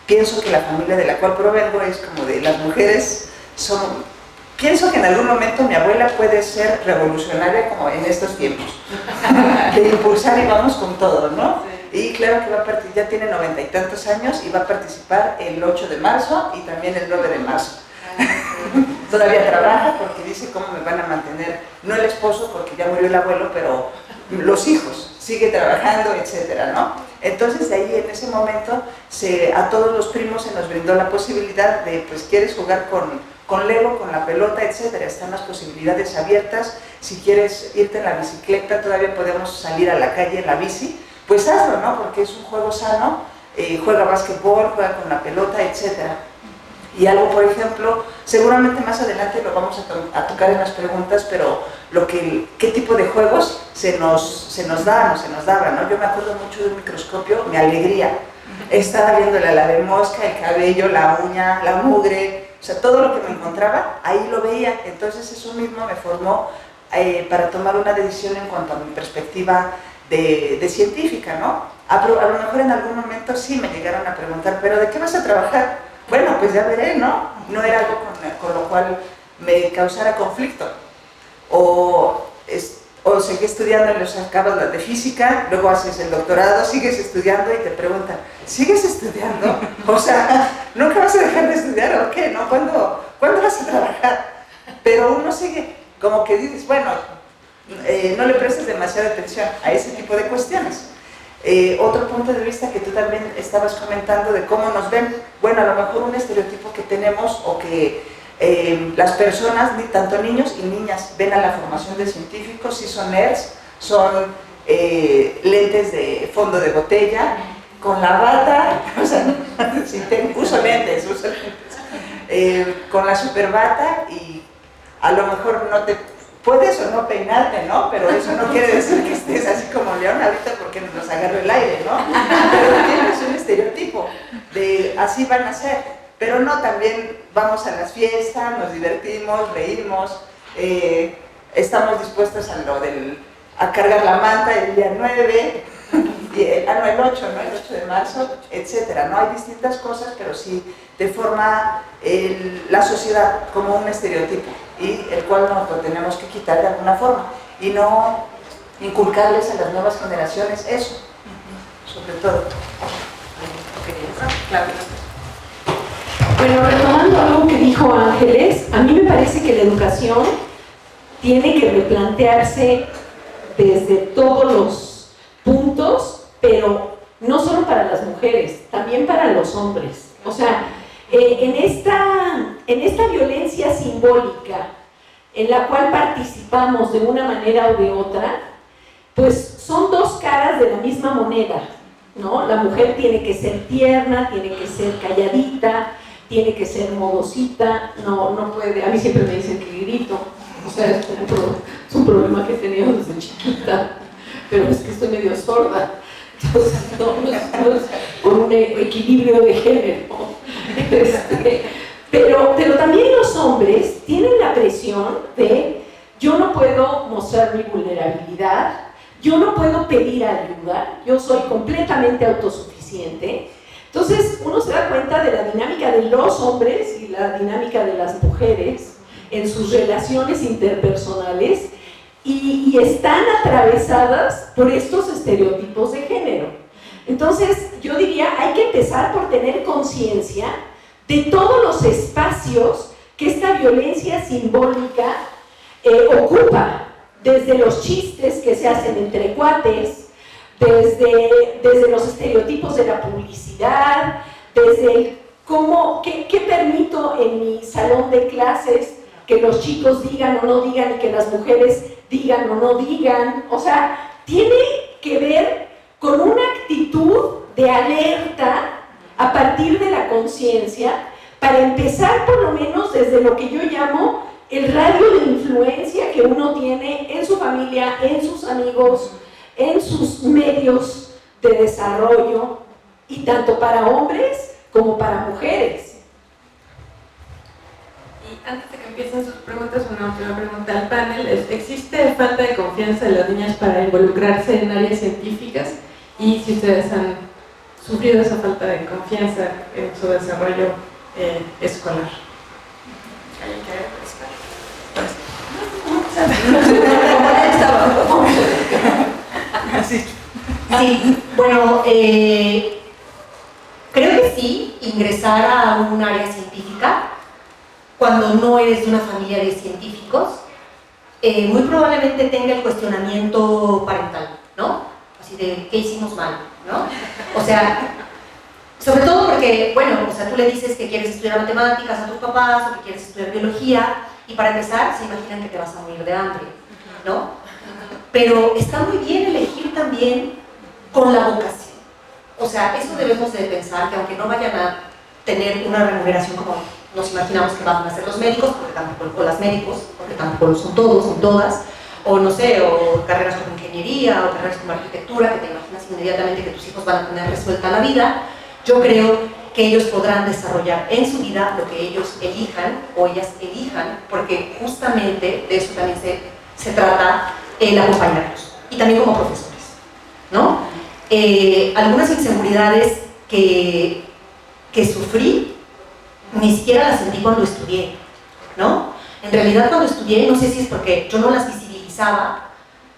pienso que la familia de la cual provengo es como de las mujeres pienso que en algún momento mi abuela puede ser revolucionaria como en estos tiempos, de impulsar y vamos con todo, ¿no? Y claro que ya tiene 90 y tantos años y va a participar el 8 de marzo y también el 9 de marzo. Todavía trabaja porque dice cómo me van a mantener, no el esposo porque ya murió el abuelo, pero los hijos, sigue trabajando, etcétera, ¿no? Entonces de ahí en ese momento a todos los primos se nos brindó la posibilidad de, pues quieres jugar con Lego, con la pelota, etcétera, están las posibilidades abiertas. Si quieres irte en la bicicleta, todavía podemos salir a la calle en la bici, pues hazlo, ¿no? Porque es un juego sano, juega básquetbol, juega con la pelota, etcétera. Y algo, por ejemplo, seguramente más adelante lo vamos a tocar en las preguntas, pero qué tipo de juegos se nos daban o se nos daban, ¿no? Yo me acuerdo mucho de un microscopio, mi alegría. Estaba viendo la de mosca, el cabello, la uña, la mugre, o sea, todo lo que me encontraba, ahí lo veía. Entonces eso mismo me formó para tomar una decisión en cuanto a mi perspectiva de científica, ¿no? A lo mejor en algún momento sí me llegaron a preguntar, ¿pero de qué vas a trabajar? Bueno, pues ya veré, ¿no? No era algo con lo cual me causara conflicto. O seguí estudiando y los acabas las de física, luego haces el doctorado, sigues estudiando y te preguntan, ¿sigues estudiando? O sea, ¿nunca vas a dejar de estudiar o qué? ¿No? ¿Cuándo vas a trabajar? Pero uno sigue, como que dices, bueno, no le prestes demasiada atención a ese tipo de cuestiones. Otro punto de vista que tú también estabas comentando de cómo nos ven, bueno, a lo mejor un estereotipo que tenemos o que las personas, tanto niños y niñas, ven a la formación de científicos, si son nerds, son lentes de fondo de botella, con la bata, o sea, uso lentes, con la super bata, y a lo mejor puedes o no peinarte, ¿no? Pero eso no quiere decir que estés así como león ahorita porque nos agarró el aire, ¿no? Pero tienes un estereotipo de así van a ser. Pero no, también vamos a las fiestas, nos divertimos, reímos, estamos dispuestos a cargar la manta el día 9, el 8, ¿no? El 8 de marzo, etcétera, ¿no? Hay distintas cosas, pero sí deforma la sociedad como un estereotipo y el cual nos lo tenemos que quitar de alguna forma y no inculcarles a las nuevas generaciones eso, sobre todo. Bueno, retomando algo que dijo Ángeles, a mí me parece que la educación tiene que replantearse desde todos los puntos, pero no solo para las mujeres, también para los hombres. O sea, en esta violencia simbólica en la cual participamos de una manera o de otra, pues son dos caras de la misma moneda, ¿no? La mujer tiene que ser tierna, tiene que ser calladita, tiene que ser modosita, no puede, a mí siempre me dicen que grito, o sea, es un problema que he tenido desde chiquita, pero es que estoy medio sorda, entonces no es por un equilibrio de género. Pero también los hombres tienen la presión de yo no puedo mostrar mi vulnerabilidad, yo no puedo pedir ayuda, yo soy completamente autosuficiente. Entonces uno se da cuenta de la dinámica de los hombres y la dinámica de las mujeres en sus relaciones interpersonales y están atravesadas por estos estereotipos de género. Entonces yo diría, hay que empezar por tener conciencia de todos los espacios que esta violencia simbólica ocupa, desde los chistes que se hacen entre cuates, desde los estereotipos de la publicidad, desde qué permito en mi salón de clases que los chicos digan o no digan y que las mujeres digan o no digan. O sea, tiene que ver con una actitud de alerta a partir de la conciencia para empezar por lo menos desde lo que yo llamo el radio de influencia que uno tiene en su familia, en sus amigos, en sus medios de desarrollo, y tanto para hombres como para mujeres. Y antes de que empiecen sus preguntas, una última pregunta al panel. ¿Existe falta de confianza de las niñas para involucrarse en áreas científicas? Y si ustedes han sufrido esa falta de confianza en su desarrollo escolar. ¿Alguien quiere participar? Sí, bueno, creo que sí, ingresar a un área científica cuando no eres de una familia de científicos, muy probablemente tenga el cuestionamiento parental, ¿no? Así de, ¿qué hicimos mal? ¿No? O sea, sobre todo porque, bueno, o sea, tú le dices que quieres estudiar matemáticas a tus papás o que quieres estudiar biología y para empezar se imaginan que te vas a morir de hambre, ¿no? Pero está muy bien elegir también con la vocación. O sea, eso debemos de pensar, que aunque no vayan a tener una remuneración como nos imaginamos que van a ser los médicos, porque tampoco, o las médicos, porque tampoco lo son todos, son todas, o no sé, o carreras como ingeniería, o carreras como arquitectura, que te imaginas inmediatamente que tus hijos van a tener resuelta la vida. Yo creo que ellos podrán desarrollar en su vida lo que ellos elijan, o ellas elijan, porque justamente de eso también se trata el acompañarlos, y también como profesores, ¿no? Algunas inseguridades que sufrí, ni siquiera las sentí cuando estudié, ¿no? En realidad cuando estudié, no sé si es porque yo no las visibilizaba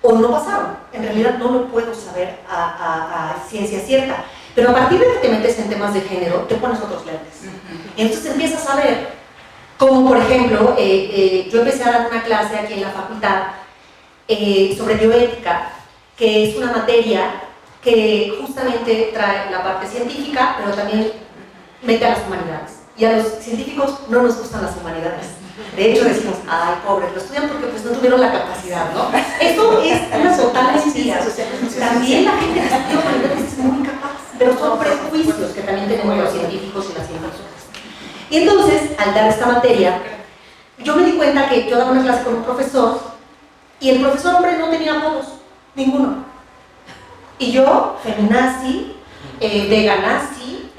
o no pasaron, en realidad no lo puedo saber a ciencia cierta, pero a partir de que te metes en temas de género, te pones otros lentes, y entonces empiezas a ver, como por ejemplo, yo empecé a dar una clase aquí en la facultad sobre bioética, que es una materia que justamente trae la parte científica, pero también mete a las humanidades. Y a los científicos no nos gustan las humanidades. De hecho decimos, ay, pobres, lo estudian porque pues no tuvieron la capacidad, ¿no? Eso es una total mentira. También la gente que estudia humanidades es muy capaz, pero son prejuicios que también tenemos los científicos y las científicas. Y entonces, al dar esta materia, yo me di cuenta que yo daba una clase con un profesor Y el profesor hombre no tenía apodos, ninguno. Y yo, feminazi, veganazi,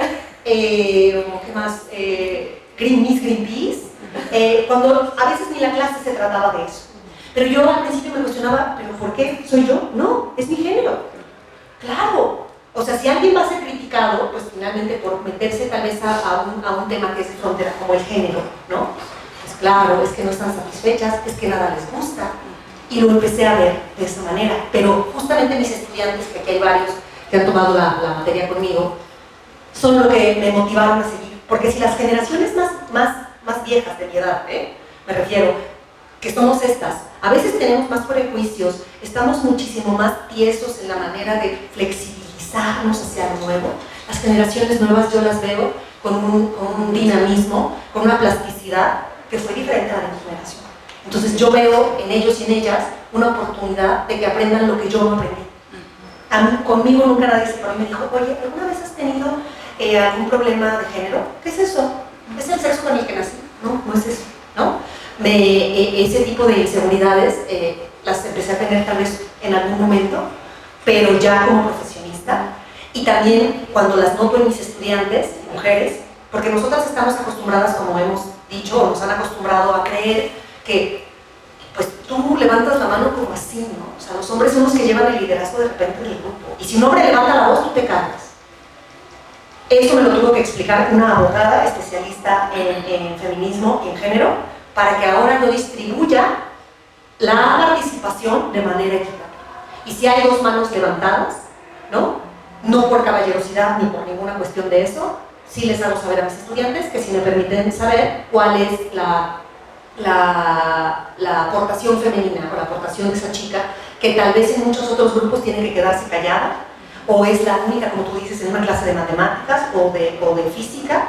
¿qué más? Miss Greenpeace, cuando a veces ni la clase se trataba de eso. Pero yo al principio me cuestionaba, ¿pero por qué? ¿Soy yo? No, es mi género. Claro. O sea, si alguien va a ser criticado, pues finalmente por meterse tal vez a un tema que es frontera, como el género, ¿no? Pues claro, es que no están satisfechas, es que nada les gusta. Y lo empecé a ver de esa manera. Pero justamente mis estudiantes, que aquí hay varios que han tomado la materia conmigo, son lo que me motivaron a seguir. Porque si las generaciones más viejas de mi edad, me refiero, que somos estas, a veces tenemos más prejuicios, estamos muchísimo más tiesos en la manera de flexibilizarnos hacia lo nuevo. Las generaciones nuevas yo las veo con un dinamismo, con una plasticidad que fue diferente a la de mi generación. Entonces yo veo en ellos y en ellas una oportunidad de que aprendan lo que yo no aprendí. Conmigo nunca nadie se paró y me dijo, oye, ¿alguna vez has tenido algún problema de género? ¿Qué es eso? ¿Es el sexo con el que nací? No, no es eso, ¿no? Ese tipo de inseguridades las empecé a tener tal vez en algún momento, pero ya como profesionista. Y también cuando las noto en mis estudiantes, mujeres, porque nosotras estamos acostumbradas, como hemos dicho, o nos han acostumbrado a creer que pues tú levantas la mano como así, ¿no? O sea, los hombres son los que llevan el liderazgo de repente del grupo. Y si un hombre levanta la voz, tú te callas. Eso me lo tuvo que explicar una abogada especialista en feminismo y en género, para que ahora yo distribuya la participación de manera equitativa. Y si hay dos manos levantadas, ¿no? No por caballerosidad ni por ninguna cuestión de eso, sí les hago saber a mis estudiantes que si me permiten saber cuál es la aportación femenina o la aportación de esa chica, que tal vez en muchos otros grupos tiene que quedarse callada, o es la única, como tú dices, en una clase de matemáticas o de física.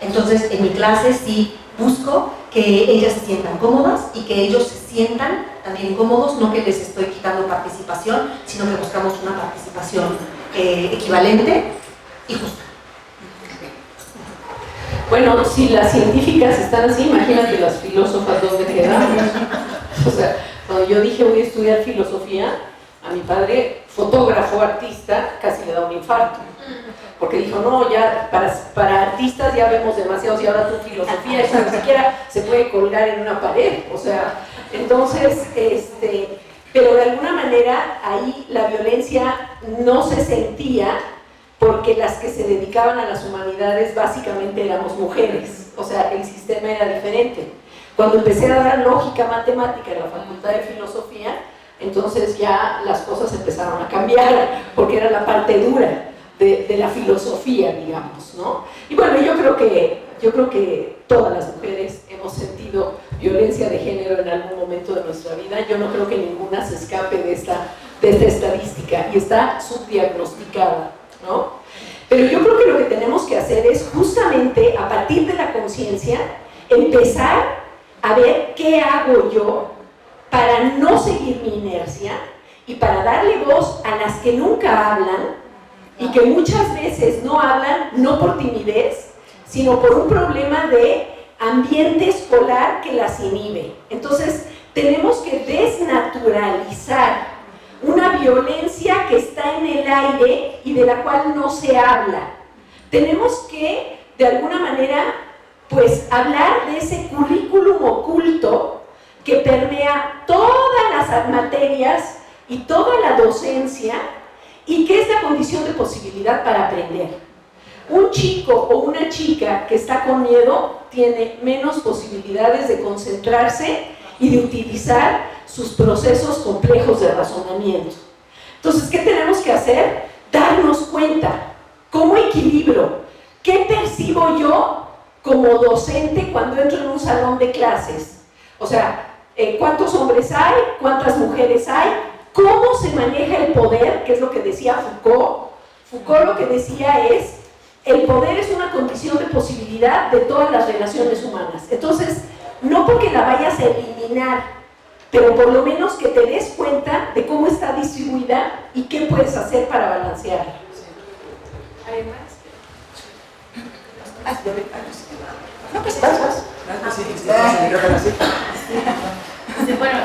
Entonces, en mi clase sí busco que ellas se sientan cómodas y que ellos se sientan también cómodos, no que les estoy quitando participación, sino que buscamos una participación equivalente y justa. Bueno, si las científicas están así, imagínate las filósofas dónde quedan. O sea, cuando yo dije voy a estudiar filosofía, a mi padre, fotógrafo, artista, casi le da un infarto. Porque dijo, no, ya para artistas ya vemos demasiados y ahora tu filosofía, eso ni siquiera se puede colgar en una pared. O sea, entonces, pero de alguna manera ahí la violencia no se sentía, porque las que se dedicaban a las humanidades básicamente éramos mujeres, o sea, el sistema era diferente. Cuando empecé a dar lógica matemática en la Facultad de Filosofía, entonces ya las cosas empezaron a cambiar, porque era la parte dura de la filosofía, digamos, ¿no? Y bueno, yo creo que todas las mujeres hemos sentido violencia de género en algún momento de nuestra vida. Yo no creo que ninguna se escape de esta estadística, y está subdiagnosticada, ¿no? Pero yo creo que lo que tenemos que hacer es justamente, a partir de la conciencia, empezar a ver qué hago yo para no seguir mi inercia y para darle voz a las que nunca hablan y que muchas veces no hablan, no por timidez, sino por un problema de ambiente escolar que las inhibe. Entonces, tenemos que desnaturalizar una violencia que está en el aire y de la cual no se habla. Tenemos que, de alguna manera, pues hablar de ese currículum oculto que permea todas las materias y toda la docencia, y que es la condición de posibilidad para aprender. Un chico o una chica que está con miedo tiene menos posibilidades de concentrarse y de utilizar sus procesos complejos de razonamiento. Entonces, ¿qué tenemos que hacer? Darnos cuenta, ¿cómo equilibro? ¿Qué percibo yo como docente cuando entro en un salón de clases? O sea, ¿cuántos hombres hay? ¿Cuántas mujeres hay? ¿Cómo se maneja el poder? Que es lo que decía Foucault. Foucault lo que decía es, el poder es una condición de posibilidad de todas las relaciones humanas. Entonces, no porque la vayas a eliminar, pero por lo menos que te des cuenta de cómo está distribuida y qué puedes hacer para balancearla. ¿Hay más? No, pues vas. Bueno,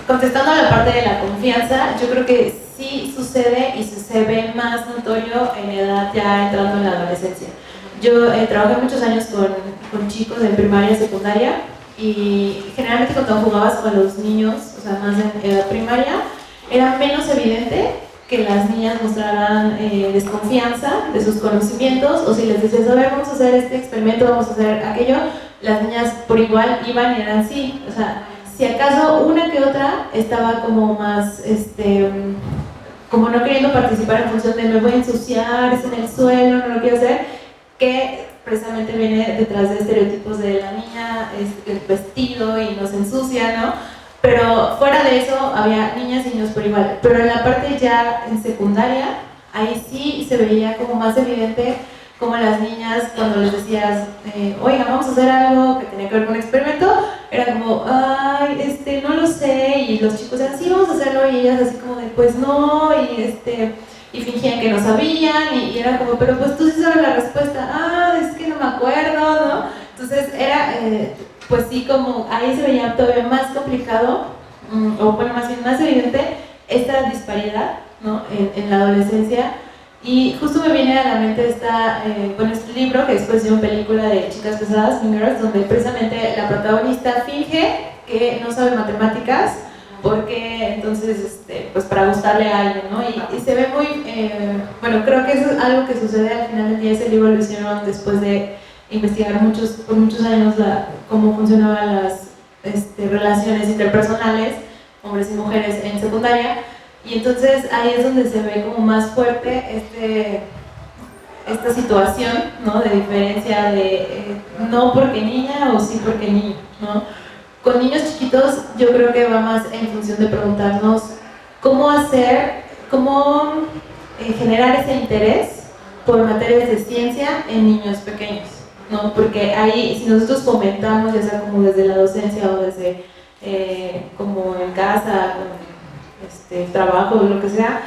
contestando a la parte de la confianza, yo creo que sí sucede y se ve más notorio en edad ya entrando en la adolescencia. Yo trabajé muchos años con chicos de primaria y secundaria y generalmente cuando jugabas con los niños, o sea, más en edad primaria, era menos evidente que las niñas mostraran desconfianza de sus conocimientos, o si les decías, a ver, vamos a hacer este experimento, vamos a hacer aquello, las niñas por igual iban y eran sí, o sea, si acaso una que otra estaba como más, como no queriendo participar en función de me voy a ensuciar, es en el suelo, no lo quiero hacer, que precisamente viene detrás de estereotipos de la niña, el vestido y nos ensucia, ¿no? Pero fuera de eso había niñas y niños por igual, pero en la parte ya en secundaria, ahí sí se veía como más evidente como las niñas cuando les decías, oiga, vamos a hacer algo que tenía que ver con un experimento, era como, ay, no lo sé, y los chicos decían, sí, vamos a hacerlo, y ellas así como de, pues no, y fingían que no sabían, y era como, pero pues tú sí sabes la respuesta, es que no me acuerdo, ¿no? Entonces era, pues sí, como ahí se veía todavía más complicado, o bueno, más bien más evidente, esta disparidad, ¿no? En la adolescencia. Y justo me viene a la mente este libro que después dio una película de Chicas Pesadas, Mean Girls, donde precisamente la protagonista finge que no sabe matemáticas, porque entonces, pues para gustarle a alguien, ¿no? Y se ve muy, bueno, creo que eso es algo que sucede al final del día. Ese libro lo hicieron después de investigar por muchos años cómo funcionaban las relaciones interpersonales, hombres y mujeres en secundaria. Y entonces ahí es donde se ve como más fuerte esta situación, ¿no? De diferencia de no porque niña o sí porque niño, ¿no? Con niños chiquitos yo creo que va más en función de preguntarnos cómo generar ese interés por materias de ciencia en niños pequeños, ¿no? Porque ahí, si nosotros fomentamos, ya sea como desde la docencia o desde como en casa, con trabajo o lo que sea,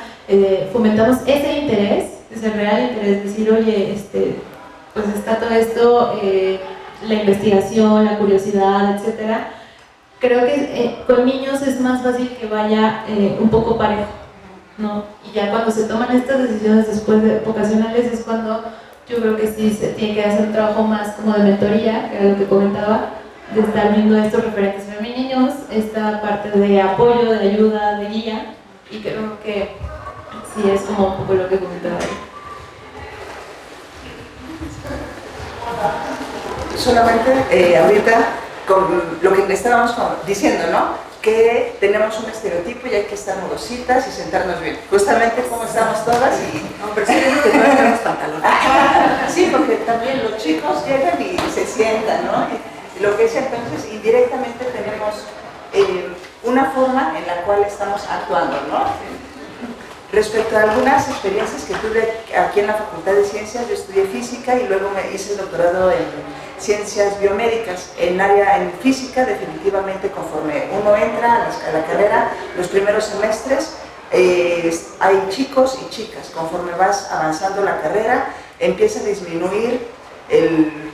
fomentamos ese interés, ese real interés, decir, oye, pues está todo esto, la investigación, la curiosidad, etcétera. Creo que con niños es más fácil que vaya un poco parejo, ¿no? Y ya cuando se toman estas decisiones después de vocacionales es cuando yo creo que sí se tiene que hacer un trabajo más como de mentoría, que era lo que comentaba, de estar viendo estos referentes femeninos, esta parte de apoyo, de ayuda, de guía, y creo que sí es como un poco lo que comentaba ahí. Solamente ahorita con lo que le estábamos diciendo, ¿no? Que tenemos un estereotipo y hay que estar modositas y sentarnos bien. Justamente como estamos todas y... Hombre, sí, que no tenemos pantalones. Sí, porque también los chicos llegan y se sientan, ¿no? Y lo que es entonces, indirectamente tenemos una forma en la cual estamos actuando, ¿no? Respecto a algunas experiencias que tuve aquí en la Facultad de Ciencias, yo estudié física y luego me hice el doctorado en ciencias biomédicas. En física, definitivamente, conforme uno entra a la carrera, los primeros semestres, hay chicos y chicas. Conforme vas avanzando la carrera, empieza a disminuir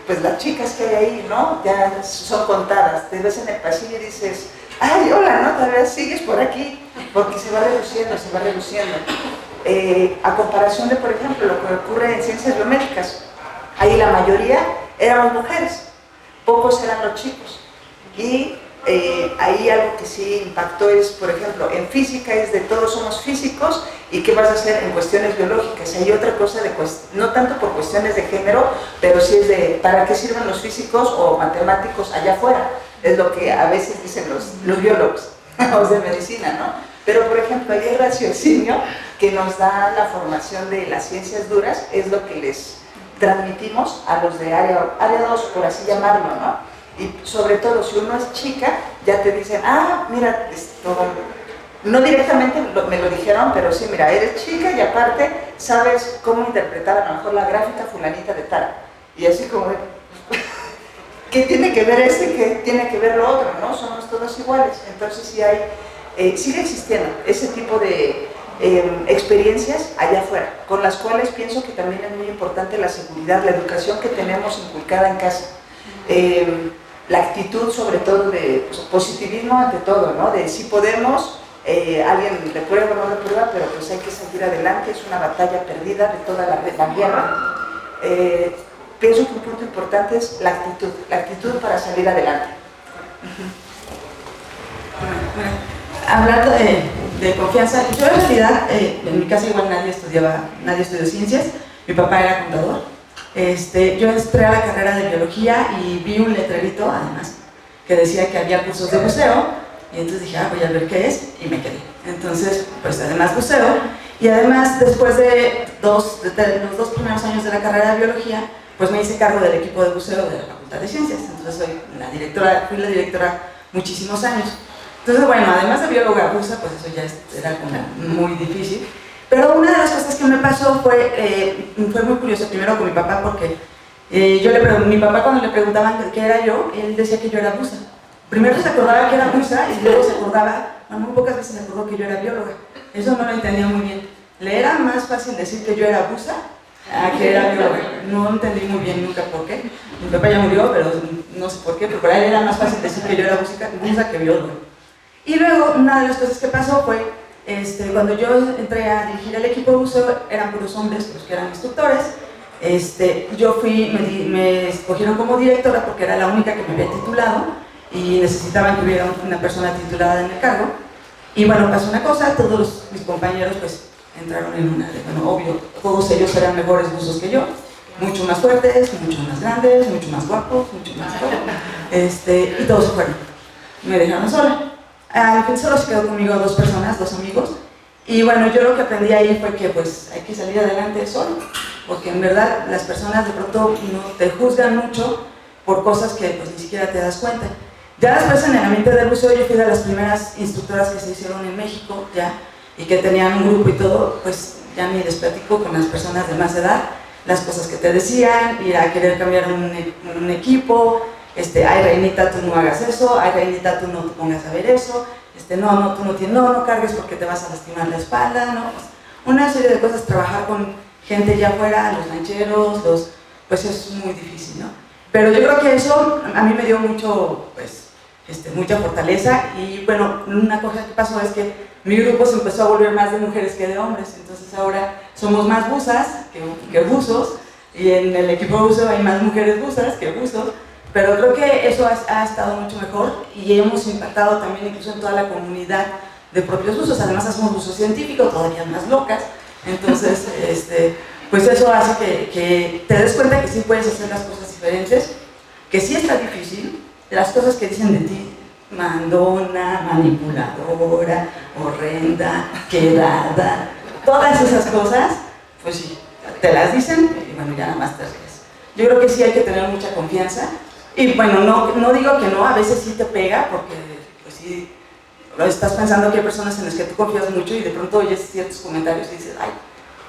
pues las chicas que hay ahí, ¿no? Ya son contadas. Te ves en el pasillo y dices, ay, hola, ¿no? Todavía sigues por aquí, porque se va reduciendo, se va reduciendo. A comparación de, por ejemplo, lo que ocurre en ciencias biomédicas, ahí la mayoría éramos mujeres, pocos eran los chicos. Y ahí algo que sí impactó es, por ejemplo, en física es de todos somos físicos y qué vas a hacer en cuestiones biológicas. Hay otra cosa, no tanto por cuestiones de género, pero sí es de para qué sirven los físicos o matemáticos allá afuera. Es lo que a veces dicen los biólogos, los de medicina, ¿no? Pero, por ejemplo, ahí el raciocinio que nos da la formación de las ciencias duras es lo que les transmitimos a los de área 2, por así llamarlo, ¿no? Y sobre todo, si uno es chica, ya te dicen, mira, no directamente me lo dijeron, pero sí, mira, eres chica y aparte sabes cómo interpretar a lo mejor la gráfica fulanita de tal. Y así como, ¿qué tiene que ver qué tiene que ver lo otro? ¿No? Somos todos iguales. Entonces sí sigue existiendo ese tipo de experiencias allá afuera, con las cuales pienso que también es muy importante la seguridad, la educación que tenemos inculcada en casa. la actitud sobre todo de pues, positivismo ante todo, ¿no? De si podemos, alguien reprueba o no reprueba, pero pues hay que seguir adelante, es una batalla perdida de toda la guerra. Pienso que un punto importante es la actitud para salir adelante. Hablando de confianza, yo en realidad, en mi casa igual nadie estudió ciencias, mi papá era contador. Yo entré a la carrera de biología y vi un letrerito, además, que decía que había cursos de buceo, y entonces dije, voy a ver qué es, y me quedé. Entonces, pues además buceo, y además después de los 2 primeros años de la carrera de biología, pues me hice cargo del equipo de buceo de la Facultad de Ciencias, entonces fui la directora muchísimos años. Entonces, bueno, además de bióloga buza, pues eso ya era como muy difícil. Pero una de las cosas que me pasó fue muy curioso, primero con mi papá, porque mi papá cuando le preguntaban qué era yo, él decía que yo era buza. Primero se acordaba que era buza y luego se acordaba, muy pocas veces se acordó que yo era bióloga. Eso no lo entendía muy bien. Le era más fácil decir que yo era buza a que era bióloga. No entendí muy bien nunca por qué. Mi papá ya murió, pero no sé por qué, pero para él era más fácil decir que yo era buza que bióloga. Y luego, una de las cosas que pasó fue, cuando yo entré a dirigir el equipo de buceo, eran puros hombres los que eran instructores. Me escogieron como directora porque era la única que me había titulado y necesitaban que hubiera una persona titulada en el cargo. Y bueno, pasó una cosa, todos mis compañeros pues entraron en una, bueno, obvio, todos ellos eran mejores buzos que yo, mucho más fuertes, mucho más grandes, mucho más guapos, mucho más todo. Y todos se fueron, me dejaron sola. Al fin solo se quedó conmigo 2 personas, 2 amigos, y bueno, yo lo que aprendí ahí fue que pues hay que salir adelante solo, porque en verdad las personas de pronto no te juzgan mucho por cosas que pues ni siquiera te das cuenta. Ya después en el ambiente del buceo yo fui de las primeras instructoras que se hicieron en México ya, y que tenían un grupo y todo, pues ya ni les platico con las personas de más edad, las cosas que te decían, ir a querer cambiar un equipo, ay reinita tú no hagas eso, ay reinita tú no te pongas a ver eso, no cargues porque te vas a lastimar la espalda, ¿no? Una serie de cosas, trabajar con gente ya afuera, los rancheros, pues es muy difícil, ¿no? Pero yo creo que eso a mí me dio mucho, pues, mucha fortaleza y bueno, una cosa que pasó es que mi grupo se empezó a volver más de mujeres que de hombres, entonces ahora somos más buzas que buzos y en el equipo de buceo hay más mujeres buzas que buzos. Pero creo que eso ha estado mucho mejor y hemos impactado también incluso en toda la comunidad de propios buzos. Además hacemos buzo científico, todavía más locas. Entonces, pues eso hace que te des cuenta que sí puedes hacer las cosas diferentes, que sí está difícil, las cosas que dicen de ti, mandona, manipuladora, horrenda, quedada, todas esas cosas, pues sí, te las dicen y bueno, ya nada más te ríes. Yo creo que sí hay que tener mucha confianza. Y bueno, no digo que no, a veces sí te pega porque pues sí, estás pensando que hay personas en las que tú confías mucho y de pronto oyes ciertos comentarios y dices, ay,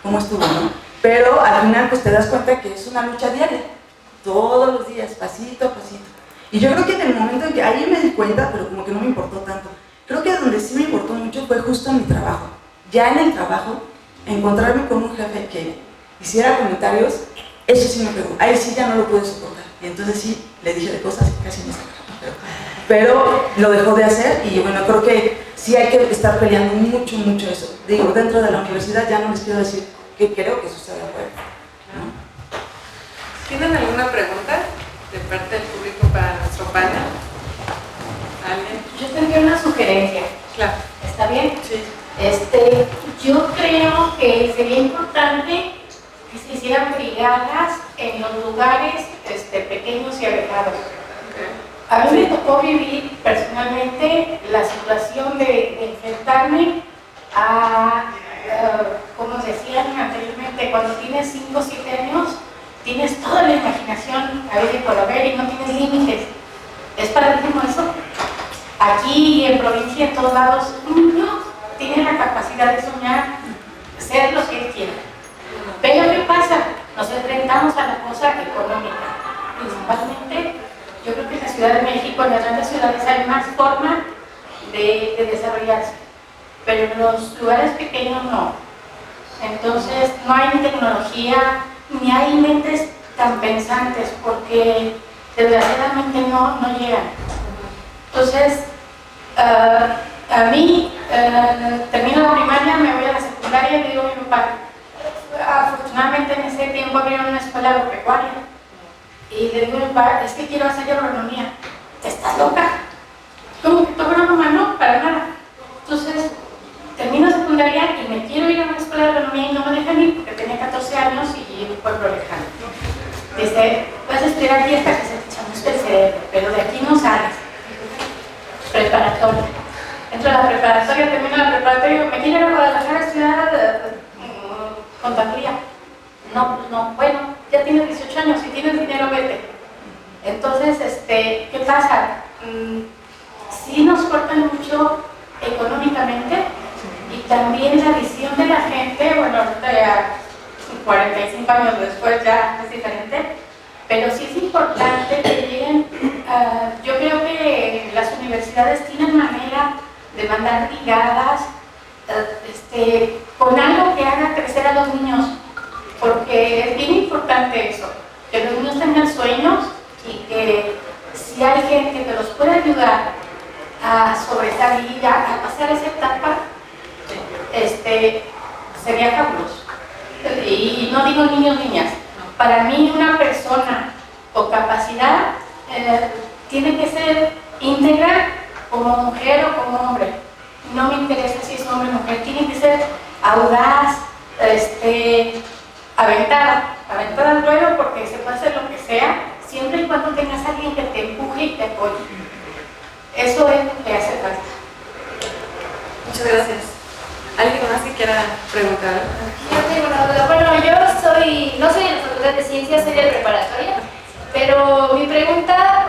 ¿cómo estuvo, no? Pero al final pues te das cuenta que es una lucha diaria, todos los días, pasito a pasito. Y yo creo que en el momento en que ahí me di cuenta, pero como que no me importó tanto, creo que donde sí me importó mucho fue justo en mi trabajo. Ya en el trabajo, encontrarme con un jefe que hiciera comentarios, eso sí me pegó, ahí sí ya no lo pude soportar. Y entonces sí, le dije de cosas que casi me sacaron, pero lo dejó de hacer y bueno, creo que sí hay que estar peleando mucho eso. Digo, dentro de la universidad ya no les quiero decir qué creo que sucede afuera, ¿no? ¿Tienen alguna pregunta de parte del público para nuestro panel? ¿Alguien? Yo tendría una sugerencia. Claro. ¿Está bien? Sí. Yo creo que sería importante que se hicieran brigadas en los lugares pequeños y alejados. A mí me tocó vivir personalmente la situación de enfrentarme a, como decían anteriormente, cuando tienes 5 o 7 años, tienes toda la imaginación a ver y por haber y no tienes límites. ¿Es padrísimo eso? Aquí en provincia, en todos lados, uno tiene la capacidad de soñar, ser lo que él quiera. Pero ¿qué pasa? Nos enfrentamos a la cosa económica. Principalmente, yo creo que en la Ciudad de México, en las grandes ciudades, hay más forma de desarrollarse. Pero en los lugares pequeños no. Entonces, no hay ni tecnología, ni hay mentes tan pensantes, porque desgraciadamente no llegan. Entonces, a mí, termino la primaria, me voy a la secundaria y le digo a mi papá, afortunadamente en ese tiempo abrieron una escuela agropecuaria. Y le digo a mi papá, es que quiero hacer agronomía. ¿Estás loca? ¿Cómo que tú agrónoma? No, para nada. Entonces, termino secundaria y me quiero ir a una escuela de agronomía y no me dejan ir porque tenía 14 años y un pueblo lejano. Dice, vas a estudiar aquí hasta que se te chamusque el cerebro, pero de aquí no sales. Preparatoria. Entro a la preparatoria, termino la preparatoria y digo, me quiero ir a Guadalajara a estudiar contaduría. No, pues no, bueno, ya tienes 18 años, si tienes dinero, vete. Entonces, ¿qué pasa? Sí nos cortan mucho económicamente y también la visión de la gente, bueno, ahorita ya 45 años después ya es diferente, pero sí es importante que lleguen, yo creo que las universidades tienen manera de mandar brigadas con algo que haga crecer a los niños, porque es bien importante eso, que los niños tengan sueños y que si hay gente que los pueda ayudar a sobresalir, a pasar esa etapa, sería fabuloso. Y no digo niños, niñas. Para mí una persona con capacidad tiene que ser íntegra como mujer o como hombre. No me interesa si es hombre o mujer, tiene que ser audaz, aventar al ruedo porque se puede hacer lo que sea, siempre y cuando tengas a alguien que te empuje y te apoye. Eso es lo que hace falta. Muchas gracias. ¿Alguien más que quiera preguntar? Yo tengo una duda. Bueno, yo no soy de la Facultad de Ciencias, soy de preparatoria, pero mi pregunta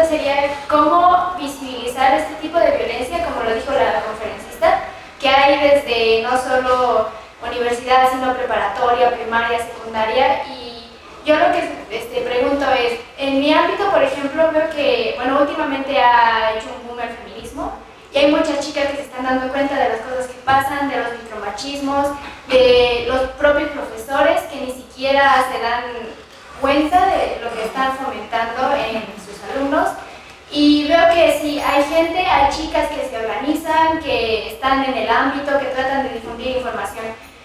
sería cómo visibilizar este tipo de violencia, como lo dijo la conferencista, que hay desde no solo universidad, sino preparatoria, primaria, secundaria. Y yo lo que pregunto es, en mi ámbito, por ejemplo, veo que, bueno, últimamente ha hecho un boom el feminismo, y hay muchas chicas que se están dando cuenta de las cosas que pasan, de los micromachismos, de los propios profesores que ni siquiera se dan cuenta de lo que están fomentando en sus alumnos. Y veo que sí, hay chicas que se organizan, que están en el ámbito, que tratan de difundir información.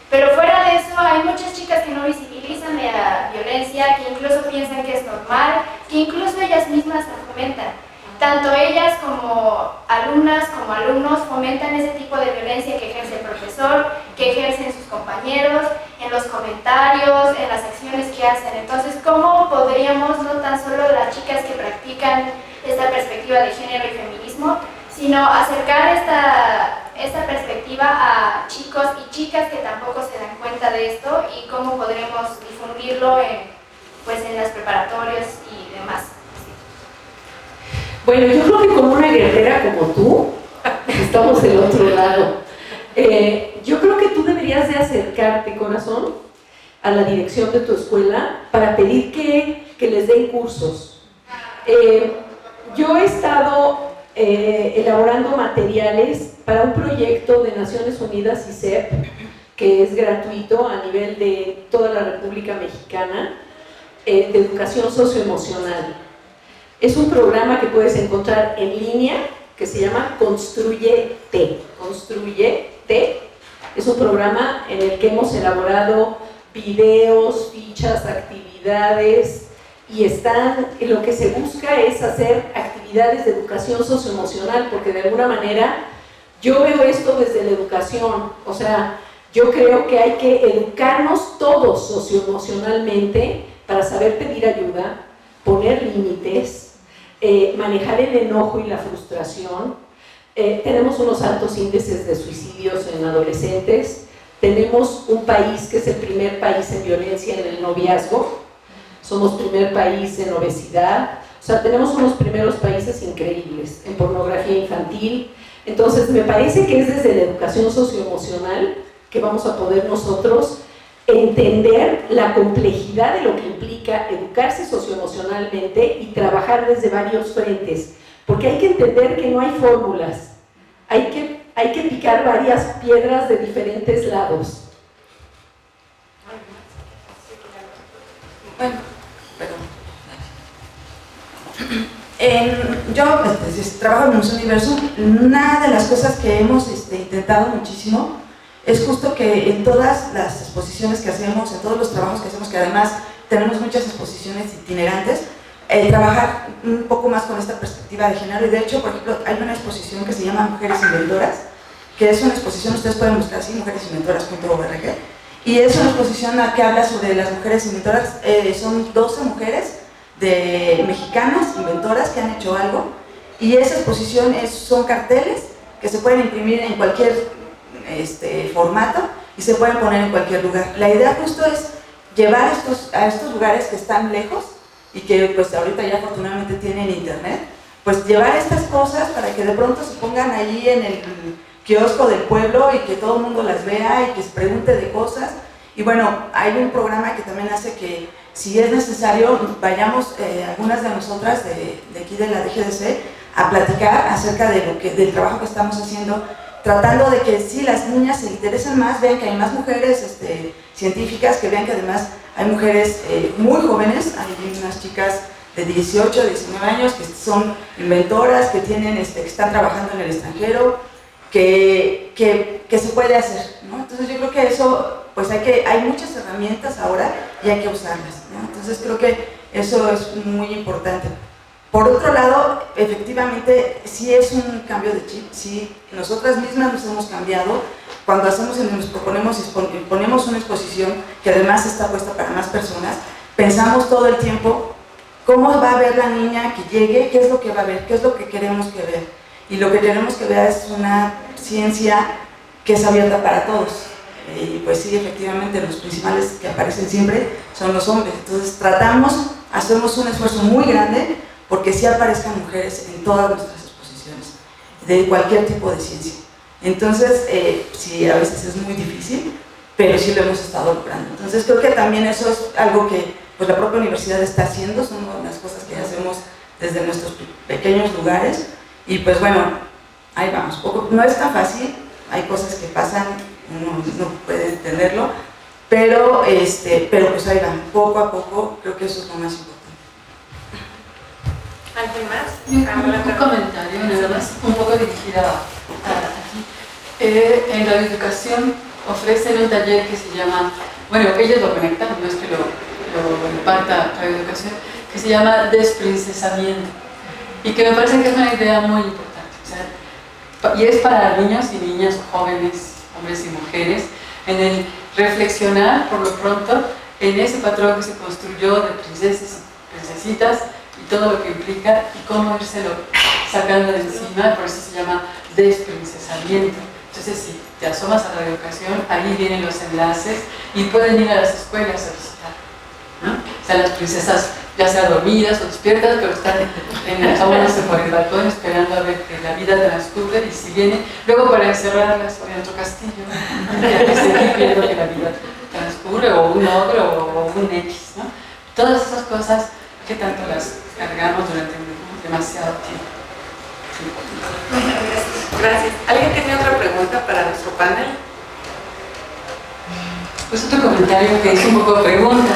Pero fuera de eso, hay muchas chicas que no visibilizan la violencia, que incluso piensan que es normal, que incluso ellas mismas la fomentan. Tanto ellas como alumnas, como alumnos fomentan ese tipo de violencia que ejerce el profesor, que ejercen sus compañeros, en los comentarios, en las acciones que hacen. Entonces, ¿cómo podríamos, no tan solo las chicas que practican esta perspectiva de género y feminismo, sino acercar esta perspectiva a chicos y chicas que tampoco se dan cuenta de esto, y cómo podremos difundirlo en las preparatorias y demás? Bueno, yo creo que como una guerrera como tú, estamos del otro lado. Yo creo que tú deberías de acercarte, corazón, a la dirección de tu escuela para pedir que les den cursos. Yo he estado elaborando materiales para un proyecto de Naciones Unidas y CEP, que es gratuito a nivel de toda la República Mexicana, de educación socioemocional. Es un programa que puedes encontrar en línea que se llama Construyete. Construyete es un programa en el que hemos elaborado videos, fichas, actividades, y lo que se busca es hacer actividades de educación socioemocional, porque de alguna manera yo veo esto desde la educación. O sea, yo creo que hay que educarnos todos socioemocionalmente para saber pedir ayuda, poner límites, manejar el enojo y la frustración. Tenemos unos altos índices de suicidios en adolescentes. Tenemos un país que es el primer país en violencia en el noviazgo. Somos primer país en obesidad. O sea, tenemos unos primeros países increíbles en pornografía infantil. Entonces, me parece que es desde la educación socioemocional que vamos a poder nosotros entender la complejidad de lo que implica educarse socioemocionalmente y trabajar desde varios frentes, porque hay que entender que no hay fórmulas, hay que picar varias piedras de diferentes lados. Bueno, perdón. Yo trabajo en el Museo Universo. Una de las cosas que hemos intentado muchísimo es justo que en todas las exposiciones que hacemos, en todos los trabajos que hacemos, que además tenemos muchas exposiciones itinerantes, trabajar un poco más con esta perspectiva de género. Y de hecho, por ejemplo, hay una exposición que se llama Mujeres Inventoras, que es una exposición, ustedes pueden buscar así, mujeresinventoras.org, y es una exposición que habla sobre las mujeres inventoras. Son 12 mujeres mexicanas inventoras que han hecho algo, y esa exposición son carteles que se pueden imprimir en cualquier formato y se pueden poner en cualquier lugar. La idea justo es llevar a estos lugares que están lejos y que pues ahorita ya afortunadamente tienen internet, pues llevar estas cosas para que de pronto se pongan ahí en el kiosco del pueblo y que todo el mundo las vea y que se pregunte de cosas. Y bueno, hay un programa que también hace que, si es necesario, vayamos algunas de nosotras de aquí de la DGDC a platicar acerca del trabajo que estamos haciendo, tratando de que sí, las niñas se interesen más, vean que hay más mujeres científicas, que vean que además hay mujeres muy jóvenes, hay unas chicas de 18, 19 años que son inventoras, que están trabajando en el extranjero, que se puede hacer, ¿no? Entonces yo creo que eso, pues hay muchas herramientas ahora y hay que usarlas, ¿no? Entonces creo que eso es muy importante. Por otro lado, efectivamente, sí es un cambio de chip, sí, nosotras mismas nos hemos cambiado cuando nos ponemos una exposición que además está puesta para más personas. Pensamos todo el tiempo cómo va a ver la niña que llegue, qué es lo que va a ver, qué es lo que queremos que vea. Y lo que queremos que vea es una ciencia que es abierta para todos. Y pues sí, efectivamente, los principales que aparecen siempre son los hombres. Entonces hacemos un esfuerzo muy grande porque sí aparezcan mujeres en todas nuestras exposiciones, de cualquier tipo de ciencia. Entonces, sí, a veces es muy difícil, pero sí lo hemos estado logrando. Entonces creo que también eso es algo que pues, la propia universidad está haciendo, son una de las cosas que hacemos desde nuestros pequeños lugares. Y pues bueno, ahí vamos. No es tan fácil, hay cosas que pasan, uno no puede entenderlo, pero pues ahí van, poco a poco, creo que eso es lo más importante. ¿Alguien más? Un comentario, nada más, un poco dirigida aquí. En radioeducación ofrecen un taller que se llama, bueno, ellos lo conectan, no es que lo imparta radioeducación, que se llama desprincesamiento, y que me parece que es una idea muy importante, o sea, y es para niños y niñas, jóvenes, hombres y mujeres, en el reflexionar por lo pronto en ese patrón que se construyó de princesas y princesitas y todo lo que implica y cómo írselo sacando de encima, por eso se llama desprincesamiento. Entonces, si te asomas a la educación, ahí vienen los enlaces y pueden ir a las escuelas a visitar, ¿no? O sea, las princesas ya sea dormidas o despiertas, pero están asomándose por el balcón esperando a ver que la vida transcurre, y si viene, luego para encerrarlas en otro castillo, ¿no? Ya que seguir viendo que la vida transcurre, o un ogro o un X, ¿no? Todas esas cosas que tanto las cargamos durante demasiado tiempo. Gracias. ¿Alguien tiene otra pregunta para nuestro panel? Pues otro comentario que es un poco pregunta,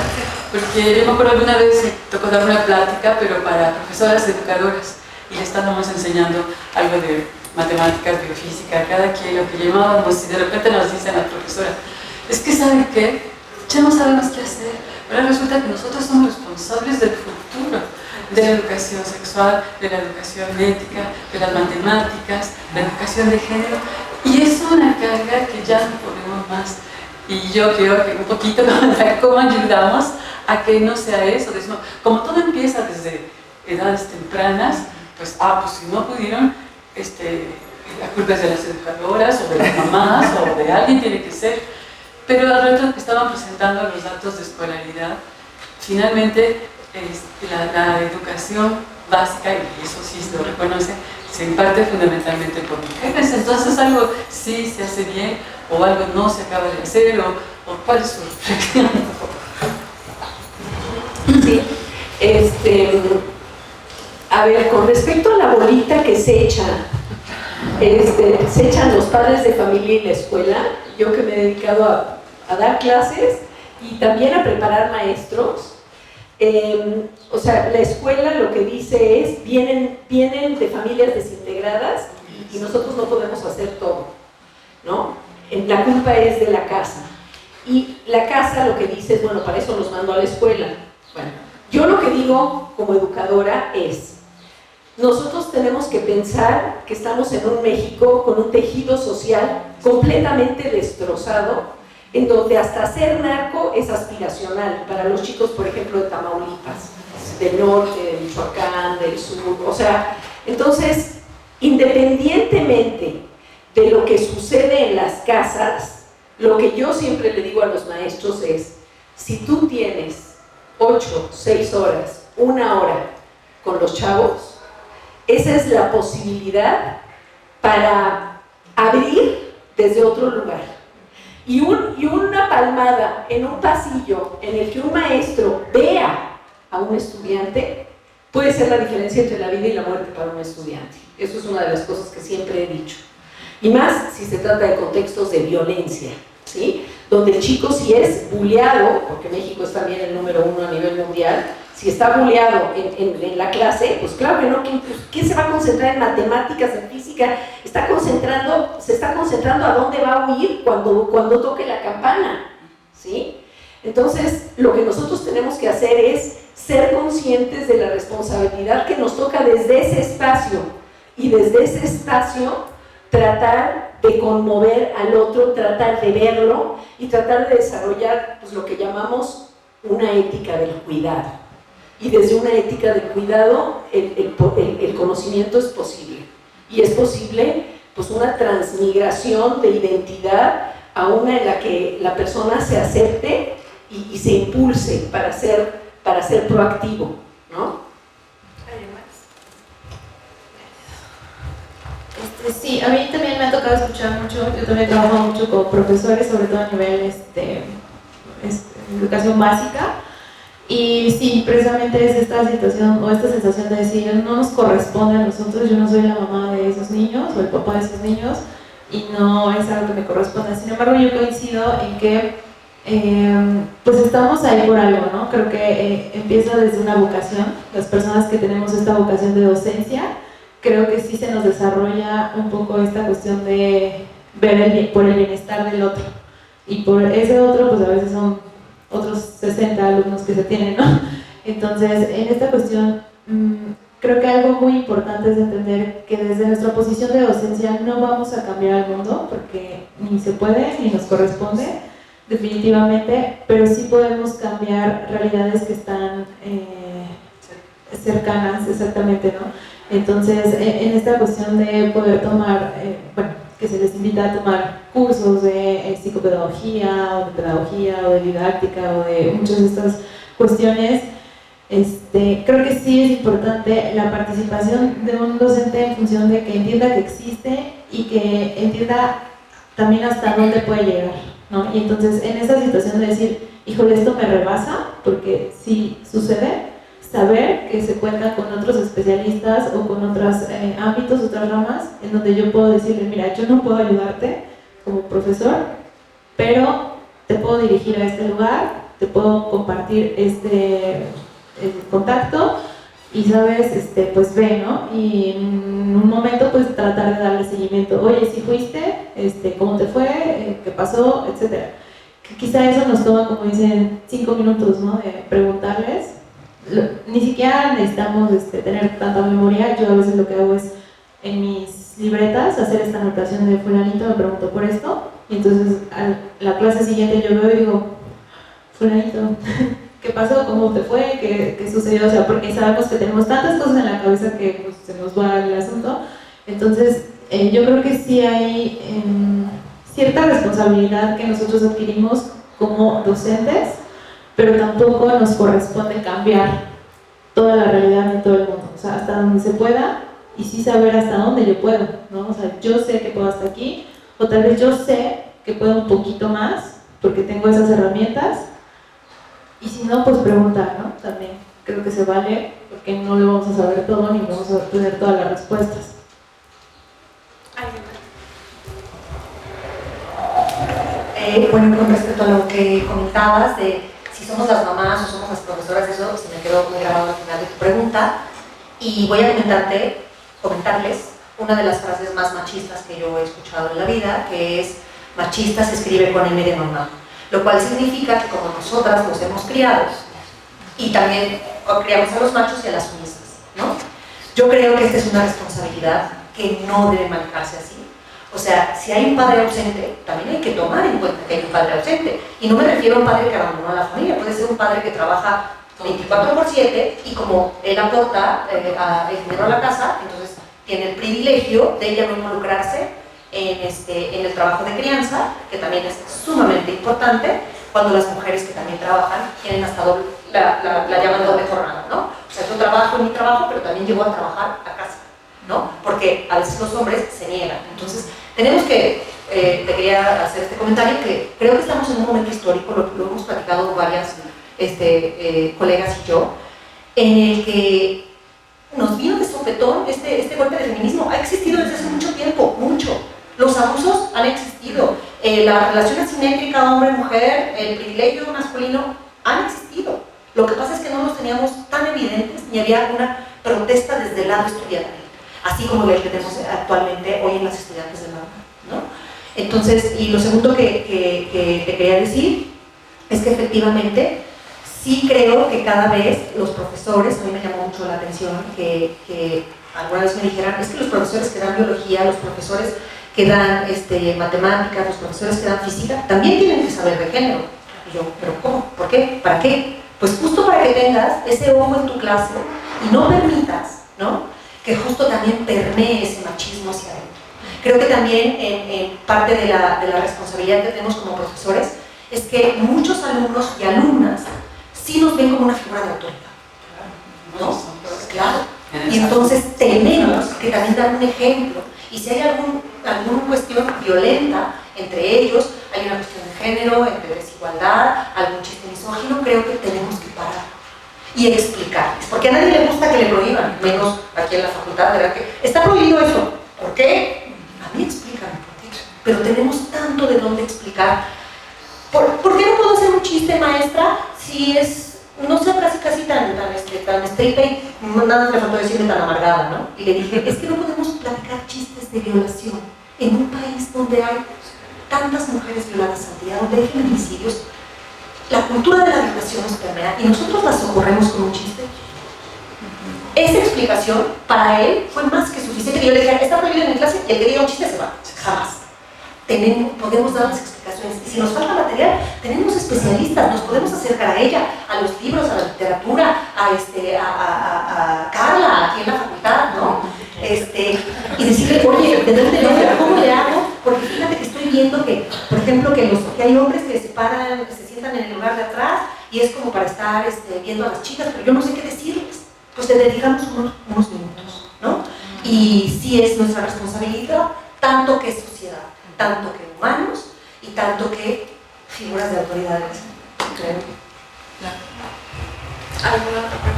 porque yo me acuerdo que una vez me tocó dar una plática, pero para profesoras educadoras, y le estábamos enseñando algo de matemáticas, biofísica, cada quien lo que llamábamos, y de repente nos dice la profesora, es que ¿saben qué? Ya no sabemos qué hacer. Ahora resulta que nosotros somos responsables del futuro, de la educación sexual, de la educación ética, de las matemáticas, de la educación de género, y es una carga que ya no podemos más. Y yo creo que un poquito cómo ayudamos a que no sea eso. Como todo empieza desde edades tempranas, pues si no pudieron, la culpa es de las educadoras o de las mamás o de alguien tiene que ser. Pero al rato que estaban presentando los datos de escolaridad, finalmente la educación básica, y eso sí se lo reconoce, se imparte fundamentalmente por mujeres. Entonces algo sí se hace bien o algo no se acaba de hacer, o ¿cuál es su reflexión? Sí, a ver, con respecto a la bolita que se echan los padres de familia y la escuela, yo que me he dedicado a dar clases y también a preparar maestros, O sea, la escuela lo que dice es, vienen de familias desintegradas y nosotros no podemos hacer todo, ¿no? La culpa es de la casa. Y la casa lo que dice es, bueno, para eso los mando a la escuela. Bueno, yo lo que digo como educadora es, nosotros tenemos que pensar que estamos en un México con un tejido social completamente destrozado, en donde hasta ser narco es aspiracional para los chicos, por ejemplo, de Tamaulipas, del norte, de Michoacán, del sur. O sea, entonces, independientemente de lo que sucede en las casas, lo que yo siempre le digo a los maestros es, si tú tienes 8, 6 horas, 1 hora con los chavos, esa es la posibilidad para abrir desde otro lugar. Y una palmada en un pasillo en el que un maestro vea a un estudiante puede ser la diferencia entre la vida y la muerte para un estudiante. Eso es una de las cosas que siempre he dicho. Y más si se trata de contextos de violencia, ¿sí? Donde el chico, si es bulleado, porque México es también el número 1 a nivel mundial, si está bulleado en la clase, pues claro que no, ¿quién se va a concentrar en matemáticas, en física? Se está concentrando a dónde va a huir cuando toque la campana, ¿sí? Entonces, lo que nosotros tenemos que hacer es ser conscientes de la responsabilidad que nos toca desde ese espacio, y desde ese espacio tratar de conmover al otro, tratar de verlo y tratar de desarrollar pues, lo que llamamos una ética del cuidado. Y desde una ética del cuidado el conocimiento es posible. Y es posible pues, una transmigración de identidad a una en la que la persona se acepte y se impulse para ser proactivo, ¿no? Sí, a mí también me ha tocado escuchar mucho, yo también trabajo mucho con profesores, sobre todo a nivel educación básica, y sí, precisamente es esta situación o esta sensación de decir, no nos corresponde a nosotros, yo no soy la mamá de esos niños o el papá de esos niños, y no es algo que me corresponde. Sin embargo, yo coincido en que pues estamos ahí por algo, ¿no? Creo que empieza desde una vocación, las personas que tenemos esta vocación de docencia, creo que sí se nos desarrolla un poco esta cuestión de ver por el bienestar del otro. Y por ese otro, pues a veces son otros 60 alumnos que se tienen, ¿no? Entonces, en esta cuestión, creo que algo muy importante es entender que desde nuestra posición de docencia no vamos a cambiar el mundo, porque ni se puede, ni nos corresponde, definitivamente, pero sí podemos cambiar realidades que están cercanas, exactamente, ¿no? Entonces, en esta cuestión de poder tomar, que se les invita a tomar cursos de psicopedagogía, o de pedagogía, o de didáctica, o de muchas de estas cuestiones, creo que sí es importante la participación de un docente en función de que entienda que existe y que entienda también hasta dónde puede llegar, ¿no? Y entonces, en esa situación de decir, híjole, esto me rebasa, porque sí sucede, saber que se cuenta con otros especialistas o con otros ámbitos, otras ramas, en donde yo puedo decirle, mira, yo no puedo ayudarte como profesor, pero te puedo dirigir a este lugar, te puedo compartir el contacto y sabes, pues ve, ¿no? Y en un momento pues tratar de darle seguimiento, oye, si fuiste, ¿cómo te fue? ¿Qué pasó? Etcétera. Que quizá eso nos toma, como dicen, 5 minutos, ¿no? De preguntarles. Ni siquiera necesitamos tener tanta memoria. Yo a veces lo que hago es en mis libretas hacer esta anotación de fulanito me preguntó por esto, y entonces a la clase siguiente yo veo y digo, fulanito, ¿qué pasó? ¿Cómo te fue? ¿Qué sucedió? O sea, porque sabemos que tenemos tantas cosas en la cabeza que pues, se nos va el asunto. Entonces yo creo que sí hay cierta responsabilidad que nosotros adquirimos como docentes, pero tampoco nos corresponde cambiar toda la realidad de todo el mundo, o sea, hasta donde se pueda, y sí saber hasta dónde yo puedo, ¿no? O sea, yo sé que puedo hasta aquí, o tal vez yo sé que puedo un poquito más, porque tengo esas herramientas, y si no, pues preguntar, ¿no? También creo que se vale, porque no lo vamos a saber todo, ni vamos a tener todas las respuestas. Bueno, con respecto a lo que comentabas de si somos las mamás o somos las profesoras, eso se me quedó muy grabado al final de tu pregunta, y voy a comentarles una de las frases más machistas que yo he escuchado en la vida, que es: machista se escribe con M de mamá, lo cual significa que como nosotras los hemos criado, y también criamos a los machos y a las sumisas, ¿no? Yo creo que esta es una responsabilidad que no debe manejarse así. O sea, si hay un padre ausente, también hay que tomar en cuenta que hay un padre ausente. Y no me refiero a un padre que abandonó a la familia, puede ser un padre que trabaja 24/7 y como él aporta el dinero a la casa, entonces tiene el privilegio de ella no involucrarse en el trabajo de crianza, que también es sumamente importante, cuando las mujeres que también trabajan tienen hasta la llaman doble jornada, ¿no? O sea, yo trabajo en mi trabajo, pero también llego a trabajar a casa, ¿no? Porque a veces los hombres se niegan. Entonces, tenemos que, te quería hacer este comentario, que creo que estamos en un momento histórico, lo hemos platicado varias colegas y yo, en el que nos vino de sopetón este golpe de feminismo. Ha existido desde hace mucho tiempo, mucho. Los abusos han existido, la relación asimétrica hombre-mujer, el privilegio masculino han existido. Lo que pasa es que no los teníamos tan evidentes, ni había una protesta desde el lado estudiantil, así como la que tenemos actualmente hoy en las estudiantes de la UNAM, ¿no? Entonces, y lo segundo que te quería decir es que efectivamente sí creo que cada vez los profesores, a mí me llamó mucho la atención que alguna vez me dijeran, es que los profesores que dan biología, los profesores que dan matemáticas, los profesores que dan física, también tienen que saber de género. Y yo, ¿pero cómo? ¿Por qué? ¿Para qué? Pues justo para que tengas ese ojo en tu clase y no permitas, ¿no?, que justo también permee ese machismo hacia adentro. Creo que también en parte de la responsabilidad que tenemos como profesores es que muchos alumnos y alumnas sí nos ven como una figura de autoridad, ¿no? Claro. Y entonces tenemos que también dar un ejemplo. Y si hay alguna cuestión violenta entre ellos, hay una cuestión de género, entre desigualdad, algún chiste misógino, creo que tenemos que parar y explicarles. Porque a nadie le gusta que le prohíban, menos aquí en la facultad, ¿verdad? Que está prohibido eso. ¿Por qué? A mí explícame por qué. Pero tenemos tanto de dónde explicar. ¿Por qué no puedo hacer un chiste, maestra, si es, no sé, casi tan estricta y nada más me faltó decirme tan amargada, ¿no? Y le dije, es que no podemos platicar chistes de violación en un país donde hay tantas mujeres violadas al día, donde hay feminicidios. La cultura de la violación nos permea y nosotros la socorremos con un chiste. Esa explicación para él fue más que suficiente. Que yo le dije, está prohibido en mi clase y el que diga un chiste se va. Jamás. Podemos dar las explicaciones. Y si nos falta material, tenemos especialistas, nos podemos acercar a ella, a los libros, a la literatura, a Carla, aquí en la facultad, ¿no? Y decirle, oye, ¿de dónde viene? ¿Cómo le hago? Porque fíjate que estoy viendo que, por ejemplo, que hay hombres que se sientan en el lugar de atrás y es como para estar viendo a las chicas, pero yo no sé qué decirles. Pues le dedicamos unos minutos, ¿no? Y sí es nuestra responsabilidad, tanto que sociedad, tanto que humanos y tanto que figuras de autoridades, creo.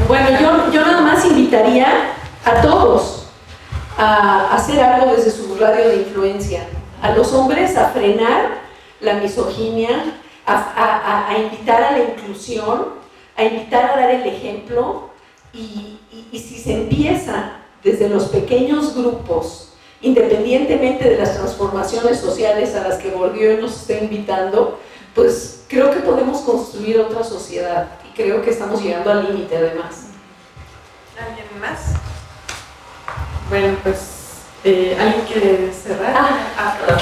Bueno, yo nada más invitaría a todos a hacer algo desde su radio de influencia, a los hombres a frenar la misoginia, a invitar a la inclusión, a invitar a dar el ejemplo, y si se empieza desde los pequeños grupos, independientemente de las transformaciones sociales a las que Bourdieu nos está invitando, pues creo que podemos construir otra sociedad y creo que estamos llegando al límite además. ¿Alguien más? Bueno, pues, ¿alguien quiere cerrar? Perdón.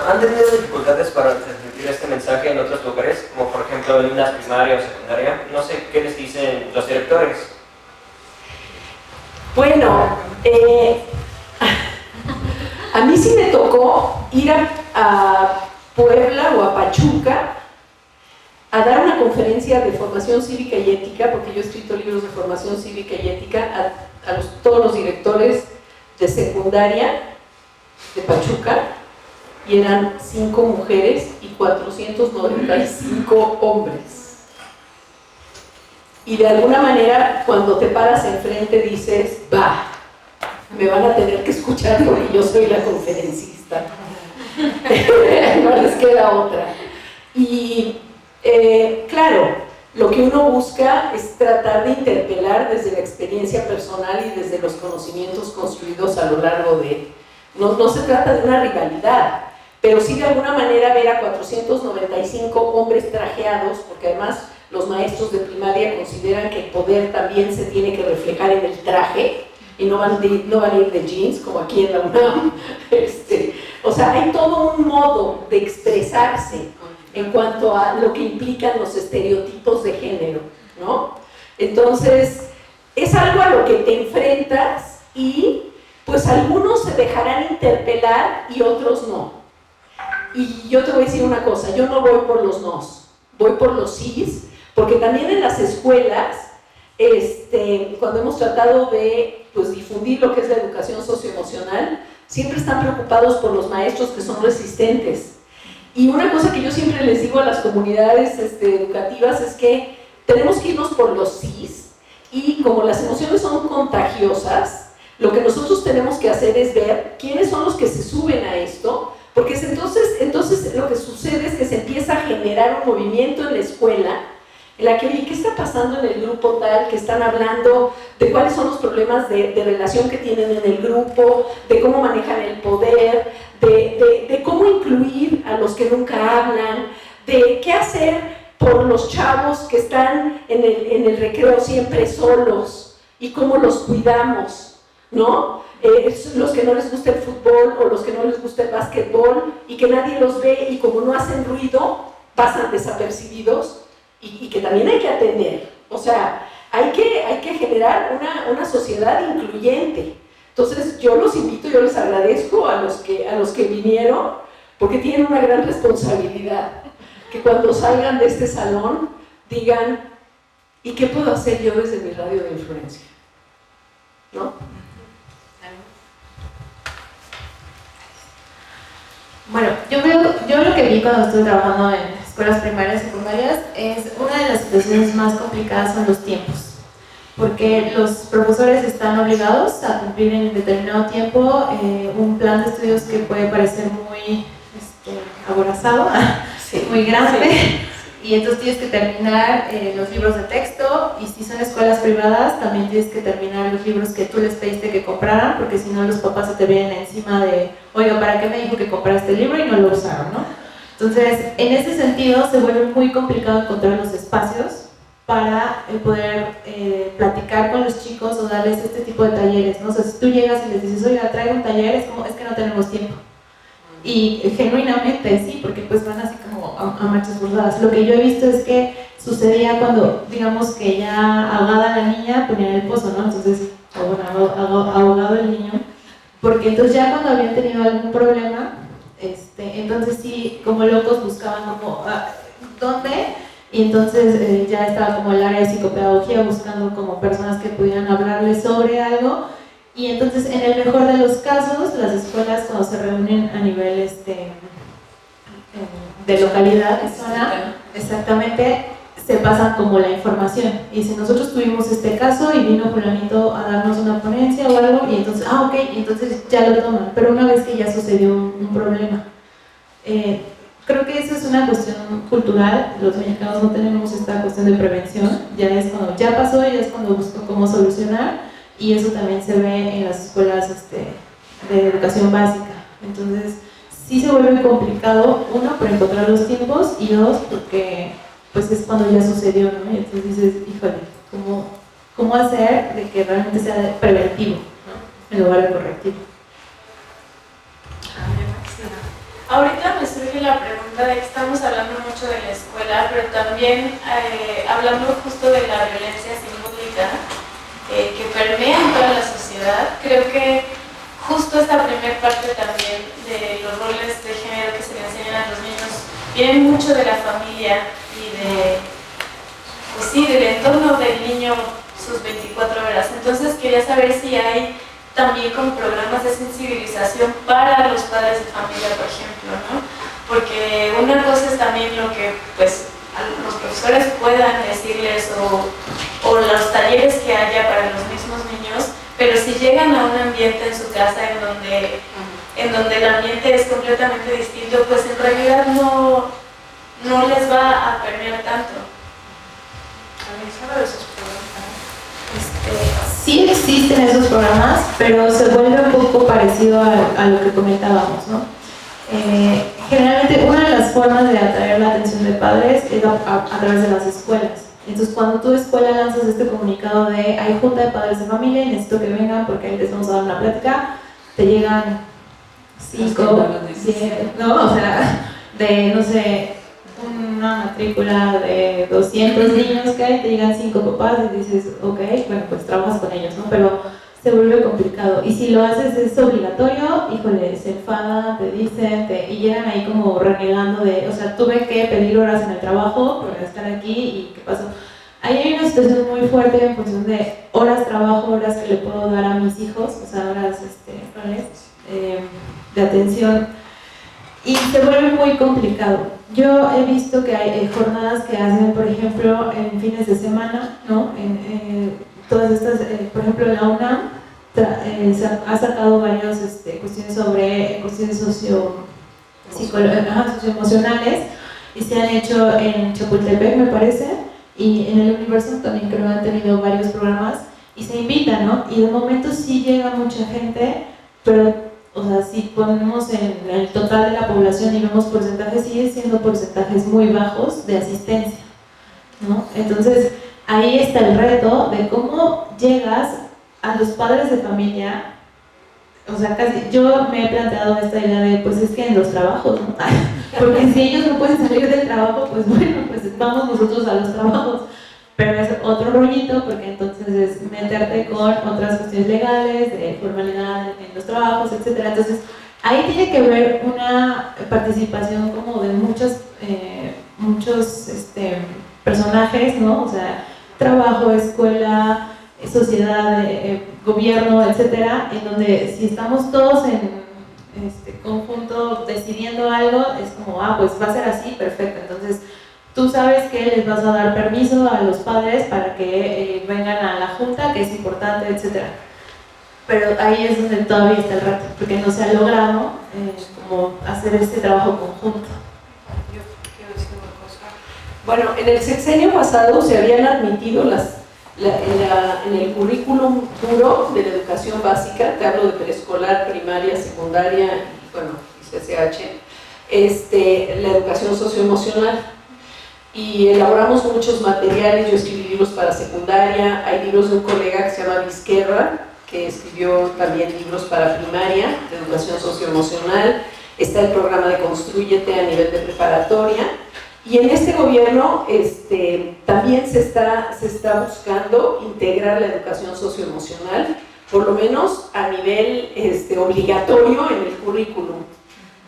¿Han tenido dificultades para transmitir este mensaje en otros lugares, como por ejemplo en una primaria o secundaria? No sé qué les dicen los directores. Bueno, a mí sí me tocó ir a Puebla o a Pachuca a dar una conferencia de formación cívica y ética, porque yo he escrito libros de formación cívica y ética a todos los directores de secundaria de Pachuca, y eran 5 mujeres y 495 hombres. Y de alguna manera, cuando te paras enfrente dices, va, me van a tener que escuchar porque yo soy la conferencista. No les queda otra. Y claro, lo que uno busca es tratar de interpelar desde la experiencia personal y desde los conocimientos construidos a lo largo de... No se trata de una rivalidad, pero sí de alguna manera ver a 495 hombres trajeados, porque además los maestros de primaria consideran que el poder también se tiene que reflejar en el traje y no van a ir de jeans como aquí en la UNAM. O sea, hay todo un modo de expresarse en cuanto a lo que implican los estereotipos de género, ¿no? Entonces, es algo a lo que te enfrentas y pues algunos se dejarán interpelar y otros no. Y yo te voy a decir una cosa, yo no voy por los nos, voy por los sís, porque también en las escuelas, cuando hemos tratado de pues, difundir lo que es la educación socioemocional, siempre están preocupados por los maestros que son resistentes. Y una cosa que yo siempre les digo a las comunidades educativas es que tenemos que irnos por los sís, y como las emociones son contagiosas, lo que nosotros tenemos que hacer es ver quiénes son los que se suben a esto, porque entonces lo que sucede es que se empieza a generar un movimiento en la escuela en la que, oye, ¿qué está pasando en el grupo tal? Que están hablando de cuáles son los problemas de relación que tienen en el grupo, de cómo manejan el poder, de cómo incluir a los que nunca hablan, de qué hacer por los chavos que están en el recreo siempre solos y cómo los cuidamos, ¿no? Los que no les gusta el fútbol o los que no les gusta el básquetbol y que nadie los ve y como no hacen ruido, pasan desapercibidos y que también hay que atender. O sea, hay que generar una sociedad incluyente. Entonces yo los invito, yo les agradezco a los que vinieron, porque tienen una gran responsabilidad, que cuando salgan de este salón digan, ¿y qué puedo hacer yo desde mi radio de influencia? ¿No? Bueno, yo lo que vi cuando estuve trabajando en escuelas primarias y secundarias es una de las situaciones más complicadas son los tiempos, porque los profesores están obligados a cumplir en determinado tiempo un plan de estudios que puede parecer muy aborazado, sí, muy grande, sí. Y entonces tienes que terminar los libros de texto, y si son escuelas privadas también tienes que terminar los libros que tú les pediste que compraran, porque si no los papás se te vienen encima de, oiga, ¿para qué me dijo que comprara este libro y no lo usaron, no? Entonces, en ese sentido se vuelve muy complicado encontrar los espacios para poder platicar con los chicos o darles este tipo de talleres, ¿no? O sea, si tú llegas y les dices, oiga, traigo un taller, es como, es que no tenemos tiempo. Y genuinamente sí, porque pues van así como a marchas forzadas. Lo que yo he visto es que sucedía cuando, digamos que ya ahogada la niña, ponían el pozo, ¿no? Entonces, ahogado el niño, porque entonces ya cuando habían tenido algún problema, entonces sí, como locos buscaban como, ¿dónde? Y entonces ya estaba como el área de psicopedagogía buscando como personas que pudieran hablarles sobre algo. Y entonces, en el mejor de los casos, las escuelas cuando se reúnen a nivel de localidad, de zona, exactamente, se pasan como la información. Y si nosotros tuvimos este caso y vino fulanito a darnos una ponencia o algo, y entonces, ok, y entonces ya lo toman. Pero una vez que ya sucedió un problema, creo que eso es una cuestión cultural. Los mexicanos no tenemos esta cuestión de prevención. Ya es cuando ya pasó, ya es cuando busco cómo solucionar. Y eso también se ve en las escuelas de educación básica. Entonces, sí se vuelve complicado, uno, por encontrar los tiempos, y dos, porque pues es cuando ya sucedió, ¿no? Y entonces dices, híjole, ¿cómo hacer de que realmente sea preventivo, ¿no? En lugar de correctivo? Ahorita me surge la pregunta de que estamos hablando mucho de la escuela, pero también hablando justo de la violencia simbólica, que permea en toda la sociedad. Creo que justo esta primera parte también de los roles de género que se le enseñan a los niños viene mucho de la familia y pues sí, del entorno del niño sus 24 horas. Entonces quería saber si hay también como programas de sensibilización para los padres de familia, por ejemplo, ¿no? Porque una cosa es también lo que pues los profesores puedan decirles o los talleres que haya para los mismos niños, pero si llegan a un ambiente en su casa en donde el ambiente es completamente distinto, pues en realidad no les va a permear tanto. realizado esos programas? Sí existen esos programas, pero se vuelve un poco parecido a lo que comentábamos, ¿no? Generalmente una de las formas de atraer la atención de padres es a través de las escuelas. Entonces cuando tu escuela lanzas este comunicado de hay junta de padres de familia y necesito que vengan porque ahí les vamos a dar una plática, te llegan 5, 10, no, o sea, de, no sé, una matrícula de 200 niños que hay, te llegan 5 papás y dices, ok, bueno, pues trabajas con ellos, ¿no? Pero se vuelve complicado. Y si lo haces es obligatorio, híjole, se enfadan, te dicen, y llegan ahí como renegando de, o sea, tuve que pedir horas en el trabajo por estar aquí y ¿qué pasó? Ahí hay una situación muy fuerte en función de horas trabajo, horas que le puedo dar a mis hijos, o sea, horas de atención, y se vuelve muy complicado. Yo he visto que hay jornadas que hacen, por ejemplo, en fines de semana, ¿no? Todas estas, por ejemplo, la UNAM ha sacado varias cuestiones sobre cuestiones socioemocionales y se han hecho en Chapultepec, me parece, y en el universo también creo que han tenido varios programas y se invitan, ¿no? Y de momento sí llega mucha gente, pero o sea, si ponemos en el total de la población y vemos porcentajes, sigue siendo porcentajes muy bajos de asistencia, ¿no? Entonces, ahí está el reto de cómo llegas a los padres de familia. O sea, casi yo me he planteado esta idea de, pues es que en los trabajos, ¿no? Porque si ellos no pueden salir del trabajo, pues bueno, pues vamos nosotros a los trabajos. Pero es otro rollito porque entonces es meterte con otras cuestiones legales, de formalidad en los trabajos, etc. Entonces ahí tiene que haber una participación como de muchos personajes, ¿no? O sea, trabajo, escuela, sociedad, gobierno, etc. En donde si estamos todos en conjunto decidiendo algo, es como, pues va a ser así, perfecto. Entonces tú sabes que les vas a dar permiso a los padres para que vengan a la junta, que es importante, etc. Pero ahí es donde todavía está el reto, porque no se ha logrado como hacer este trabajo conjunto. Yo quiero decir una cosa. Bueno, en el sexenio pasado se habían admitido en el currículum duro de la educación básica, te hablo de preescolar, primaria, secundaria y bueno, CCH, la educación socioemocional. Y elaboramos muchos materiales, yo escribí libros para secundaria, hay libros de un colega que se llama Vizquerra, que escribió también libros para primaria, de educación socioemocional, está el programa de Construyete a nivel de preparatoria, y en este gobierno también se está buscando integrar la educación socioemocional, por lo menos a nivel obligatorio en el currículum.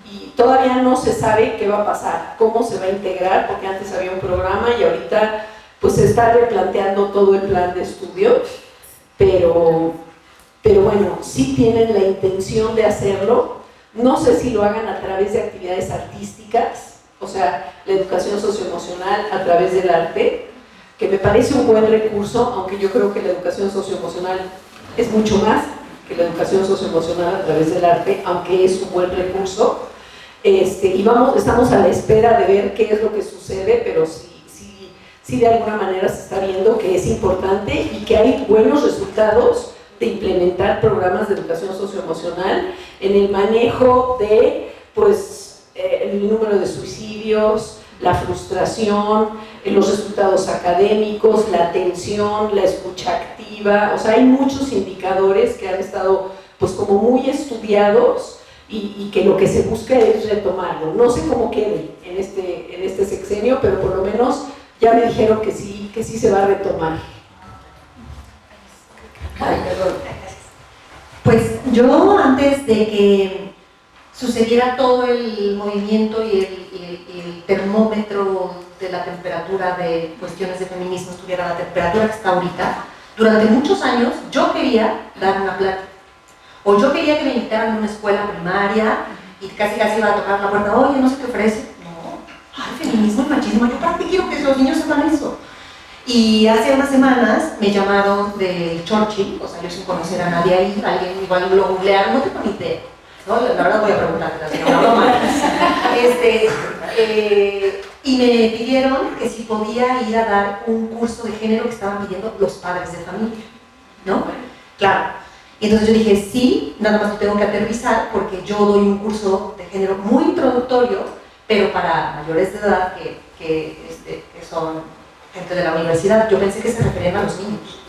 Y todavía no se sabe qué va a pasar, cómo se va a integrar, porque antes había un programa y ahorita pues se está replanteando todo el plan de estudio, pero bueno, sí tienen la intención de hacerlo. No sé si lo hagan a través de actividades artísticas, o sea, la educación socioemocional a través del arte, que me parece un buen recurso, aunque yo creo que la educación socioemocional es mucho más que la educación socioemocional a través del arte, aunque es un buen recurso. Y estamos a la espera de ver qué es lo que sucede, pero sí de alguna manera se está viendo que es importante y que hay buenos resultados de implementar programas de educación socioemocional en el manejo de, el número de suicidios, la frustración, los resultados académicos, la atención, la escucha activa. O sea, hay muchos indicadores que han estado como muy estudiados y que lo que se busca es retomarlo. No sé cómo quede en este sexenio, pero por lo menos ya me dijeron que sí se va a retomar. Ay, perdón. Pues yo, antes de que sucediera todo el movimiento y el termómetro de la temperatura de cuestiones de feminismo estuviera la temperatura que está ahorita, durante muchos años yo quería dar una plática. O yo quería que me invitaran a una escuela primaria y casi iba a tocar la puerta, oye, no sé qué ofrece. No, feminismo y machismo, yo para qué quiero que los niños sepan eso. Y hace unas semanas me llamaron de Churchill, o sea, yo sin conocer a nadie ahí, alguien igual lo googlearon, no tengo ni idea. No, la verdad voy a preguntarle, la señora, no mal. Y me pidieron que si podía ir a dar un curso de género que estaban pidiendo los padres de familia, ¿no? Claro. Y entonces yo dije, sí, nada más lo tengo que aterrizar porque yo doy un curso de género muy introductorio, pero para mayores de edad que son gente de la universidad. Yo pensé que se referían a los niños.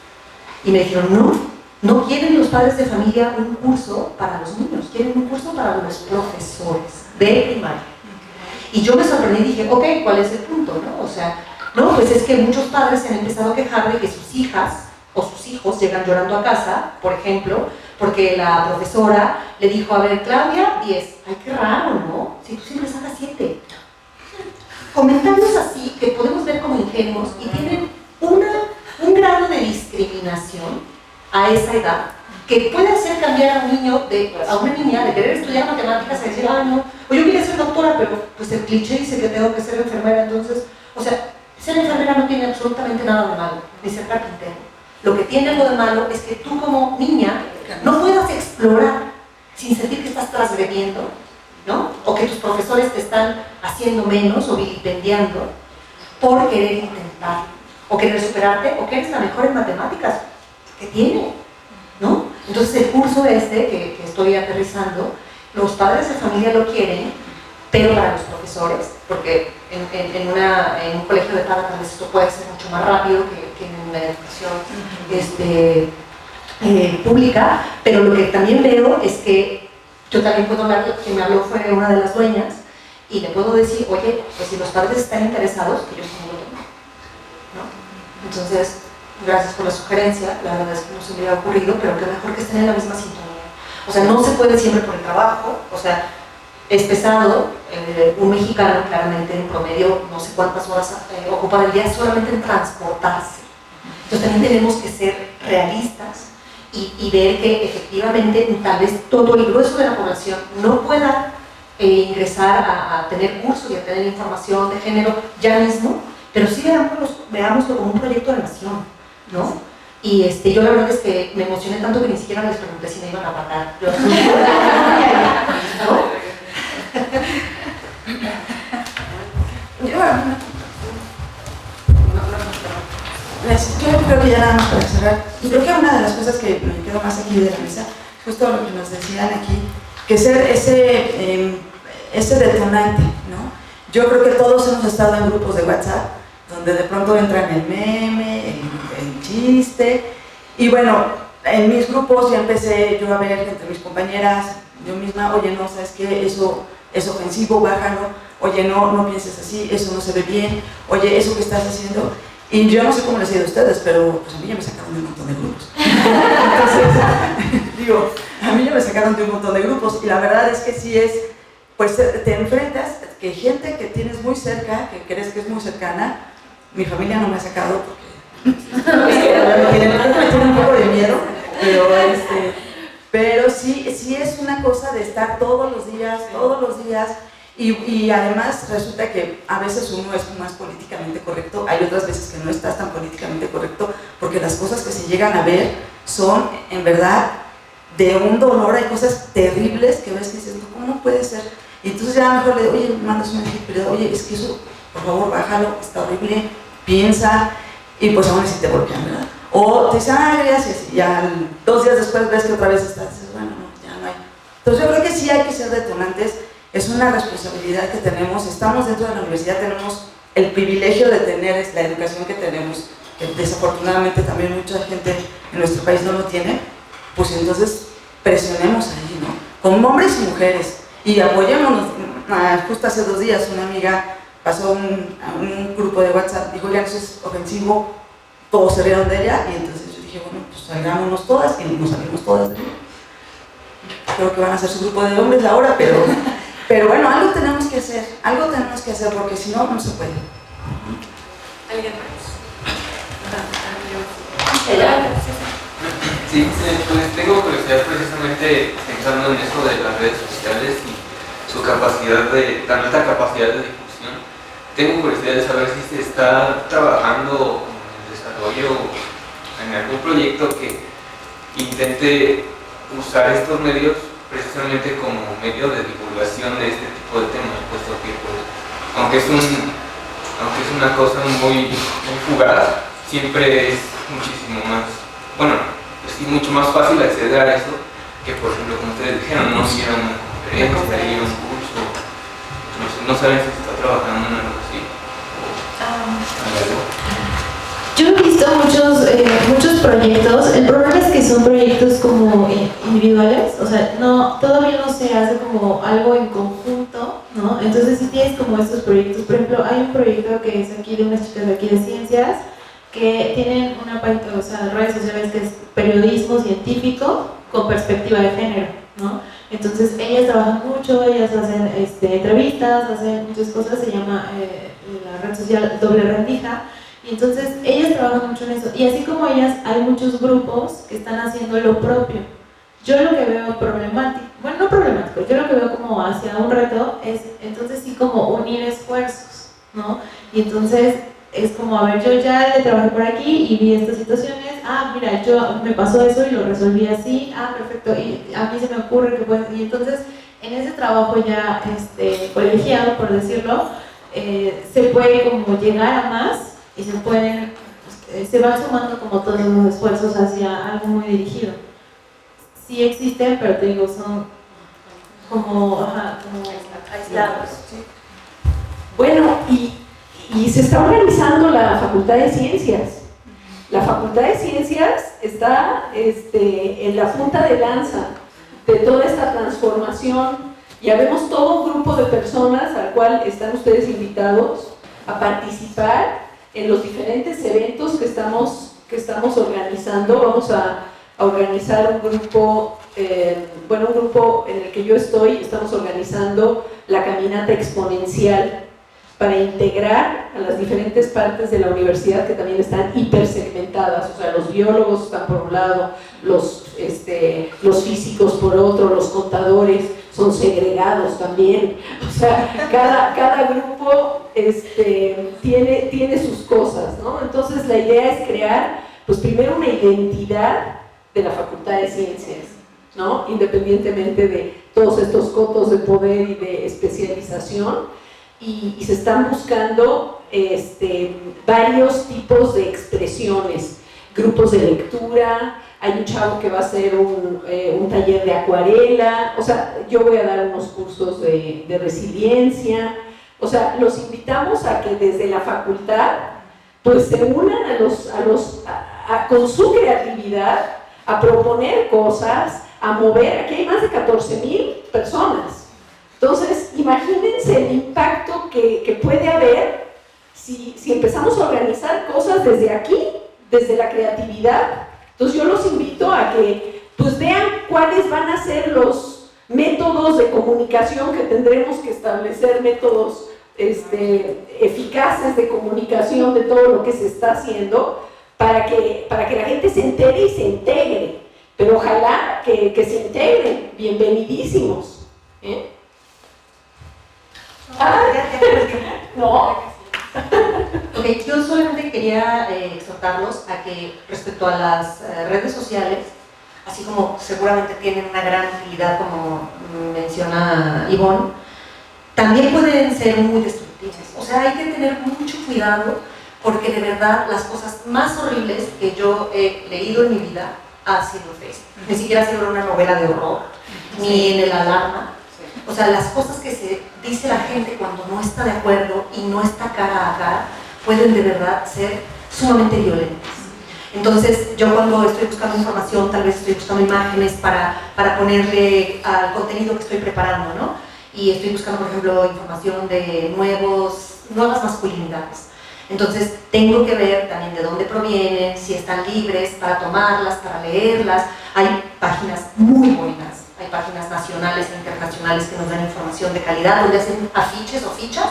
Y me dijeron, no quieren los padres de familia un curso para los niños, quieren un curso para los profesores de primaria. Y yo me sorprendí y dije, ok, ¿cuál es el punto? ¿No? O sea, no, pues es que muchos padres se han empezado a quejar de que sus hijas o sus hijos llegan llorando a casa, por ejemplo, porque la profesora le dijo, a ver, Claudia, 10. Ay, qué raro, ¿no? Si tú siempre sacas 7. Comentarios así que podemos ver como ingenuos y tienen un grado de discriminación a esa edad que puede hacer cambiar a un niño, a una niña de querer estudiar matemáticas y decir, no, o yo quería ser doctora, pero pues el cliché dice que tengo que ser enfermera, entonces, o sea, ser enfermera no tiene absolutamente nada de malo, ni ser carpintero. Lo que tiene algo de malo es que tú como niña no puedas explorar sin sentir que estás transgrediendo, ¿no? O que tus profesores te están haciendo menos o vilipendiando por querer intentar, o querer superarte, o que eres la mejor en matemáticas que tiene, ¿no? Entonces el curso que estoy aterrizando, los padres de familia lo quieren, pero para los profesores, porque en un colegio de paga tal vez esto puede ser mucho más rápido que en una educación pública, pero lo que también veo es que yo también puedo hablar, quien me habló fue una de las dueñas, y le puedo decir, oye, pues si los padres están interesados, que yo sí lo tomo, ¿no? Entonces, gracias por la sugerencia, la verdad es que no se me había ocurrido, pero que mejor que estén en la misma sintonía. O sea, no se puede siempre por el trabajo, o sea, es pesado, un mexicano claramente en promedio no sé cuántas horas ocupa del día solamente en transportarse. Entonces también tenemos que ser realistas y ver que efectivamente tal vez todo el grueso de la población no pueda ingresar a tener cursos y a tener información de género ya mismo, pero sí veámoslo como un proyecto de nación, ¿no? Y yo la verdad es que me emocioné tanto que ni siquiera les pregunté si me iban a pagar. Yo, ¿no? Yo creo que ya nada más para cerrar, y creo que una de las cosas que me quedo más aquí de la mesa, justo lo que nos decían aquí, que ser ese detonante, ¿no? Yo creo que todos hemos estado en grupos de WhatsApp, donde de pronto entran el meme, el chiste, y bueno, en mis grupos ya empecé yo a ver entre mis compañeras, yo misma, oye, no, ¿sabes qué? Eso es ofensivo, bájalo, oye, no pienses así, eso no se ve bien, oye, eso que estás haciendo. Y yo no sé cómo les ha ido a ustedes, pero pues a mí ya me sacaron de un montón de grupos. Entonces, digo, a mí ya me sacaron de un montón de grupos, y la verdad es que sí es, pues te enfrentas que gente que tienes muy cerca, que crees que es muy cercana, mi familia no me ha sacado porque me tiene un poco de miedo, pero sí es una cosa de estar todos los días, y además resulta que a veces uno es más políticamente correcto, hay otras veces que no estás tan políticamente correcto, porque las cosas que se llegan a ver son en verdad de un dolor, hay cosas terribles que ves que dices, ¿cómo puede ser? Y entonces ya mejor le digo, oye, mandas un mensaje, pero oye, es que eso, por favor, bájalo, está horrible, piensa, y pues aún así te bloquean, ¿verdad? O te dicen, gracias, y ya 2 días después ves que otra vez estás, dices, bueno, no, ya no hay. Entonces yo creo que sí hay que ser detonantes, es una responsabilidad que tenemos, estamos dentro de la universidad, tenemos el privilegio de tener la educación que tenemos, que desafortunadamente también mucha gente en nuestro país no lo tiene, pues entonces presionemos ahí, ¿no? Como hombres y mujeres, y apoyémonos. Justo hace 2 días una amiga pasó a un grupo de WhatsApp, dijo, ya eso es ofensivo, todos se rieron de ella, y entonces yo dije, bueno, pues salgámonos todas, y nos salimos todas de ahí. Creo que van a hacer su grupo de hombres ahora, pero bueno, algo tenemos que hacer, porque si no, no se puede. ¿Alguien más? Sí, pues tengo curiosidad precisamente pensando en eso de las redes sociales y su capacidad tan alta capacidad de difusión. Tengo curiosidad de saber si se está trabajando en el desarrollo, en algún proyecto que intente usar estos medios precisamente como medio de divulgación de este tipo de temas, puesto que pues, aunque es aunque es una cosa muy fugaz, siempre es muchísimo más, bueno, pues sí, mucho más fácil acceder a eso que, por ejemplo, como ustedes dijeron, no ir a una conferencia, ir a un curso, no saben si se está trabajando en algo así. Yo he visto muchos proyectos. El problema es que son proyectos como individuales, o sea, todavía no se hace como algo en conjunto, ¿no? Entonces sí tienes como estos proyectos. Por ejemplo, hay un proyecto que es aquí de unas chicas de aquí de ciencias que tienen una página, o sea, redes sociales que es periodismo científico con perspectiva de género, ¿no? Entonces ellas trabajan mucho, ellas hacen entrevistas, hacen muchas cosas, se llama la red social Doble Rendija. Y entonces ellas trabajan mucho en eso, y así como ellas hay muchos grupos que están haciendo lo propio. Yo lo que veo problemático, bueno, no problemático, yo lo que veo como hacia un reto es entonces sí como unir esfuerzos, ¿no? Y entonces es como, a ver, yo ya le trabajé por aquí y vi estas situaciones, mira, me pasó eso y lo resolví así, perfecto, y a mí se me ocurre que puede, y entonces en ese trabajo ya colegiado, por decirlo, se puede como llegar a más y se van sumando como todos los esfuerzos hacia algo muy dirigido. Sí existen, pero te digo, son como aislados. ¿Sí? Bueno, y se está organizando la Facultad de Ciencias. La Facultad de Ciencias está en la punta de lanza de toda esta transformación. Ya vemos todo un grupo de personas al cual están ustedes invitados a participar en los diferentes eventos que estamos organizando. Vamos a organizar un grupo, un grupo en el que yo estoy, estamos organizando la caminata exponencial para integrar a las diferentes partes de la universidad que también están hipersegmentadas, o sea, los biólogos están por un lado, los físicos por otro, los contadores son segregados también, o sea, cada grupo tiene sus cosas, ¿no? Entonces la idea es crear, pues primero una identidad de la Facultad de Ciencias, ¿no? Independientemente de todos estos cotos de poder y de especialización, y se están buscando varios tipos de expresiones, grupos de lectura. Hay un chavo que va a hacer un taller de acuarela, o sea, yo voy a dar unos cursos de resiliencia. O sea, los invitamos a que desde la facultad pues se unan con su creatividad a proponer cosas, a mover. Aquí hay más de 14,000 personas. Entonces, imagínense el impacto que puede haber si empezamos a organizar cosas desde aquí, desde la creatividad. Entonces yo los invito a que pues vean cuáles van a ser los métodos de comunicación que tendremos que establecer, métodos eficaces de comunicación de todo lo que se está haciendo para que la gente se entere y se integre. Pero ojalá que se integren, bienvenidísimos. No. Ok, yo solamente quería exhortarlos a que respecto a las redes sociales, así como seguramente tienen una gran utilidad, como menciona Ivonne, también pueden ser muy destructivas. O sea, hay que tener mucho cuidado porque de verdad las cosas más horribles que yo he leído en mi vida ha sido en Facebook. Ni siquiera ha sido una novela de horror, ni en el Alarma. O sea, las cosas que se dice la gente cuando no está de acuerdo y no está cara a cara, pueden de verdad ser sumamente violentas. Entonces, yo cuando estoy buscando información, tal vez estoy buscando imágenes para ponerle al contenido que estoy preparando, ¿no? Y estoy buscando, por ejemplo, información de nuevas masculinidades. Entonces, tengo que ver también de dónde provienen, si están libres para tomarlas, para leerlas. Hay páginas muy buenas. Hay páginas nacionales e internacionales que nos dan información de calidad, donde hacen afiches o fichas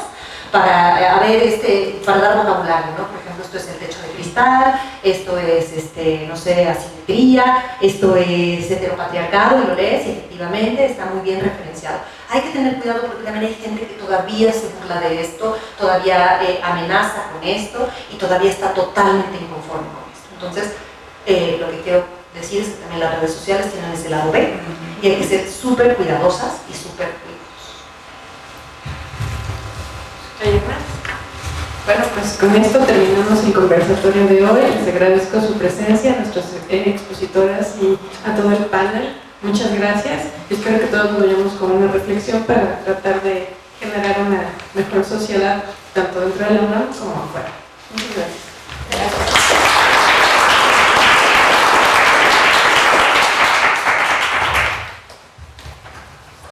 para dar vocabulario, ¿no? Por ejemplo, esto es el techo de cristal, esto es, no sé, asimetría, esto es heteropatriarcado, y lo lees y efectivamente está muy bien referenciado. Hay que tener cuidado porque también hay gente que todavía se burla de esto, todavía amenaza con esto y todavía está totalmente inconforme con esto. Entonces, lo que quiero decir es que también las redes sociales tienen ese lado B y hay que ser súper cuidadosas y súper cuidadosos. ¿Hay más? Bueno, pues con esto terminamos el conversatorio de hoy. Les agradezco su presencia, a nuestras expositoras y a todo el panel. Muchas gracias. Espero que todos nos vayamos con una reflexión para tratar de generar una mejor sociedad, tanto dentro de la UNAM como afuera. Muchas gracias.